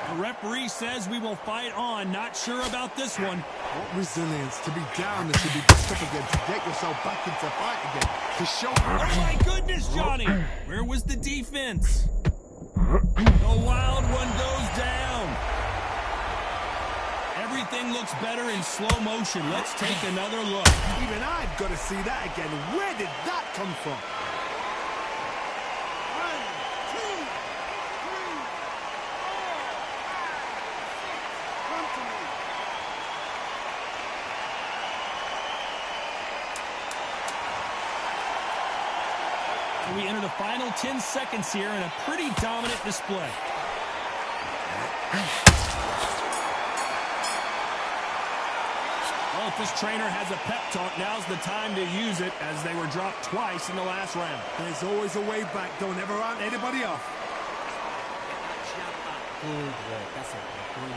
The referee says we will fight on. Not sure about this one. What resilience to be down and to be back up again, to get yourself back into fight again, to show... Oh my goodness, Johnny! Where was the defense? The wild one goes down. Everything looks better in slow motion. Let's take another look. Even I've got to see that again. Where did that come from? 1, 2, 3, 4, 5, 6. Come to me. We enter the final 10 seconds here in a pretty dominant display. Well, if this trainer has a pep talk, now's the time to use it as they were dropped twice in the last round. There's always a way back. Don't ever round anybody off. good work. That's it. Good.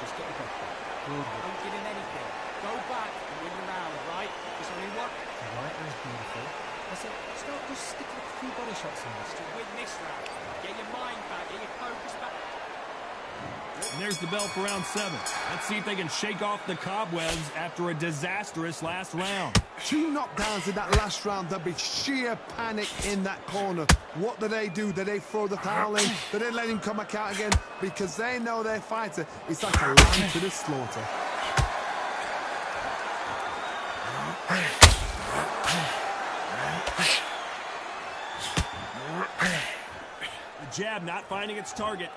Just get the breath back. Good work. Don't give him anything. Go back and win the round, right? There's only one. The right was beautiful. I said, start just sticking a few body shots in this. To win this round. Get your mind back. Get your focus back. And there's the bell for round 7. Let's see if they can shake off the cobwebs after a disastrous last round. 2 knockdowns in that last round. There'll be sheer panic in that corner. What do? Do they throw the towel in? Do they let him come back out again? Because they know their fighter. It's like a lamb to the slaughter. The jab not finding its target.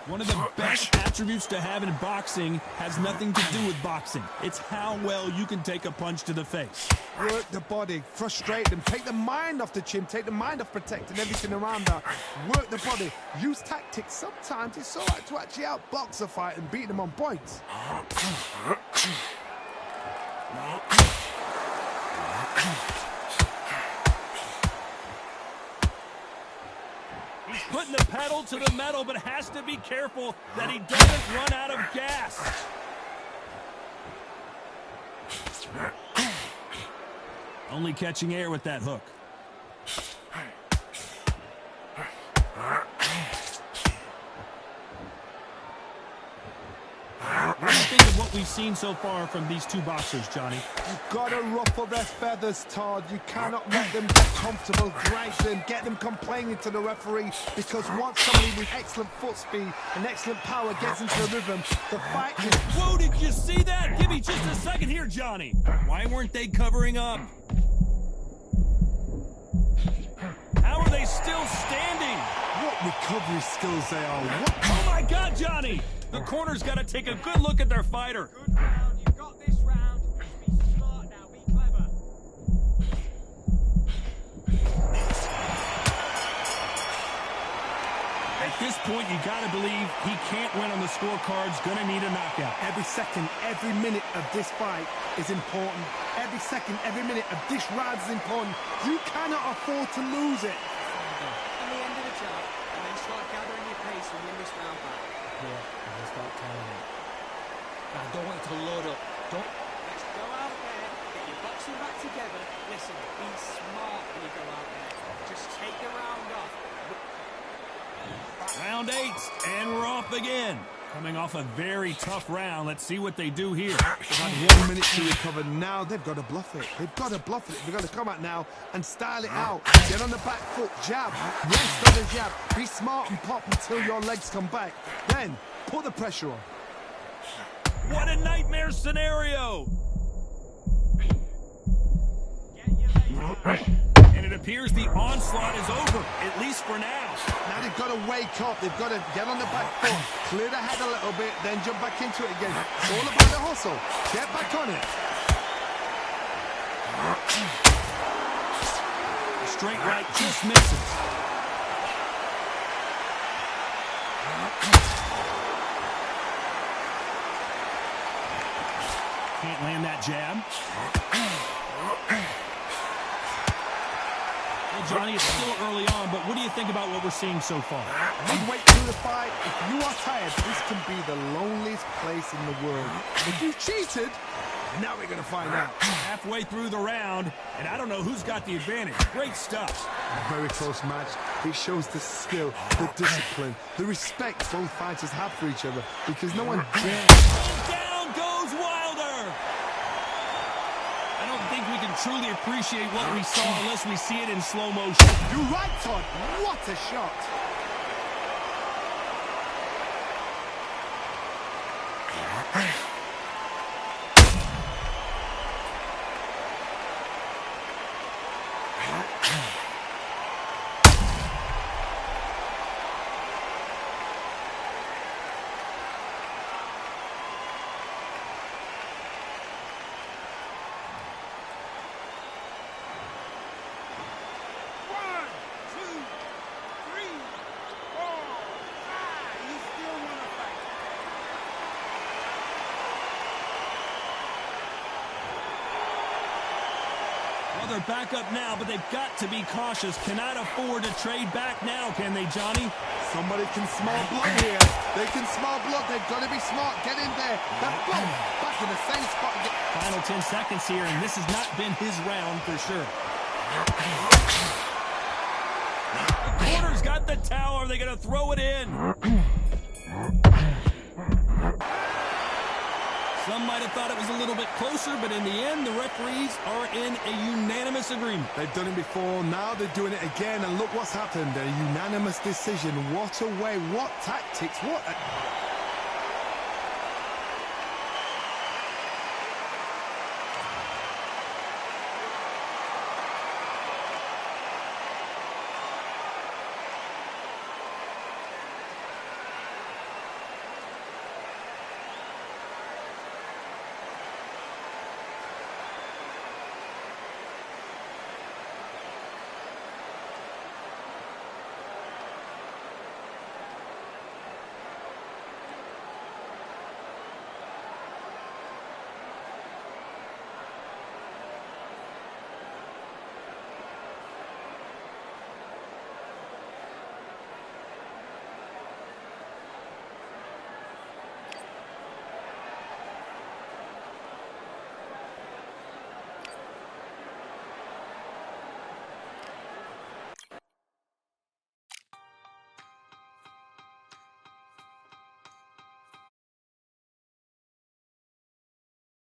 One of the best attributes to have in boxing has nothing to do with boxing. It's how well you can take a punch to the face. Work the body, frustrate them, take the mind off the chin, take the mind off protecting everything around that. Work the body, use tactics. Sometimes it's all right to actually outbox a fight and beat them on points. He's putting the pedal to the metal, but has to be careful that he doesn't run out of gas. Only catching air with that hook. What do you think of what we've seen so far from these two boxers, Johnny. You've got to ruffle their feathers, Todd. You cannot let them get comfortable, drag them, get them complaining to the referee, because once somebody with excellent foot speed and excellent power gets into the rhythm, the fight is... Whoa, did you see that? Give me just a second here, Johnny. Why weren't they covering up? How are they still standing? What recovery skills they are. What? Oh my God, Johnny! The corner's got to take a good look at their fighter. Good round. You've got this round. Just be smart now. Be clever. At this point, you got to believe he can't win on the scorecards. Going to need a knockout. Every second, every minute of this fight is important. Every second, every minute of this round is important. You cannot afford to lose it. And the end of the jab, and then start gathering your pace and win this round back. Yeah, and he'll start telling it. I don't want you to load up. Don't. Let's go out there, get your boxing back together. Listen, be smart when you go out there. Just take the round off. Round 8, and we're off again. Coming off a very tough round. Let's see what they do here. They've had 1 minute to recover. Now they've got to bluff it. They've got to bluff it. They've got to come out now and style it out. Get on the back foot, jab, rest on the jab. Be smart and pop until your legs come back. Then put the pressure on. What a nightmare scenario! Get your legs back. And it appears the onslaught is over, at least for now. Now they've got to wake up. They've got to get on the back foot, clear the head a little bit, then jump back into it again. It's all about the hustle. Get back on it. The straight right just misses. Can't land that jab. Well, Johnny, it's still early on, but what do you think about what we're seeing so far? Midway through the fight, if you are tired, this can be the loneliest place in the world. If you cheated, now we're going to find out. Halfway through the round, and I don't know who's got the advantage. Great stuff. A very close match. It shows the skill, the discipline, the respect both fighters have for each other, because no one dares. And down goes Wilder. I don't think we can truly appreciate what we saw unless we see it in slow motion. You're right, Todd. What a shot. Well, they're back up now, but they've got to be cautious. Cannot afford to trade back now, can they, Johnny? Somebody can smell blood here. They can smell blood. They've got to be smart. Get in there. Then boom, back in the same spot. Final 10 seconds here, and this has not been his round for sure. The corner's got the towel. Are they going to throw it in? Some might have thought it was a little bit closer, but in the end, the referees are in a unanimous agreement. They've done it before, now they're doing it again, and look what's happened. A unanimous decision. What a way, what tactics, what a...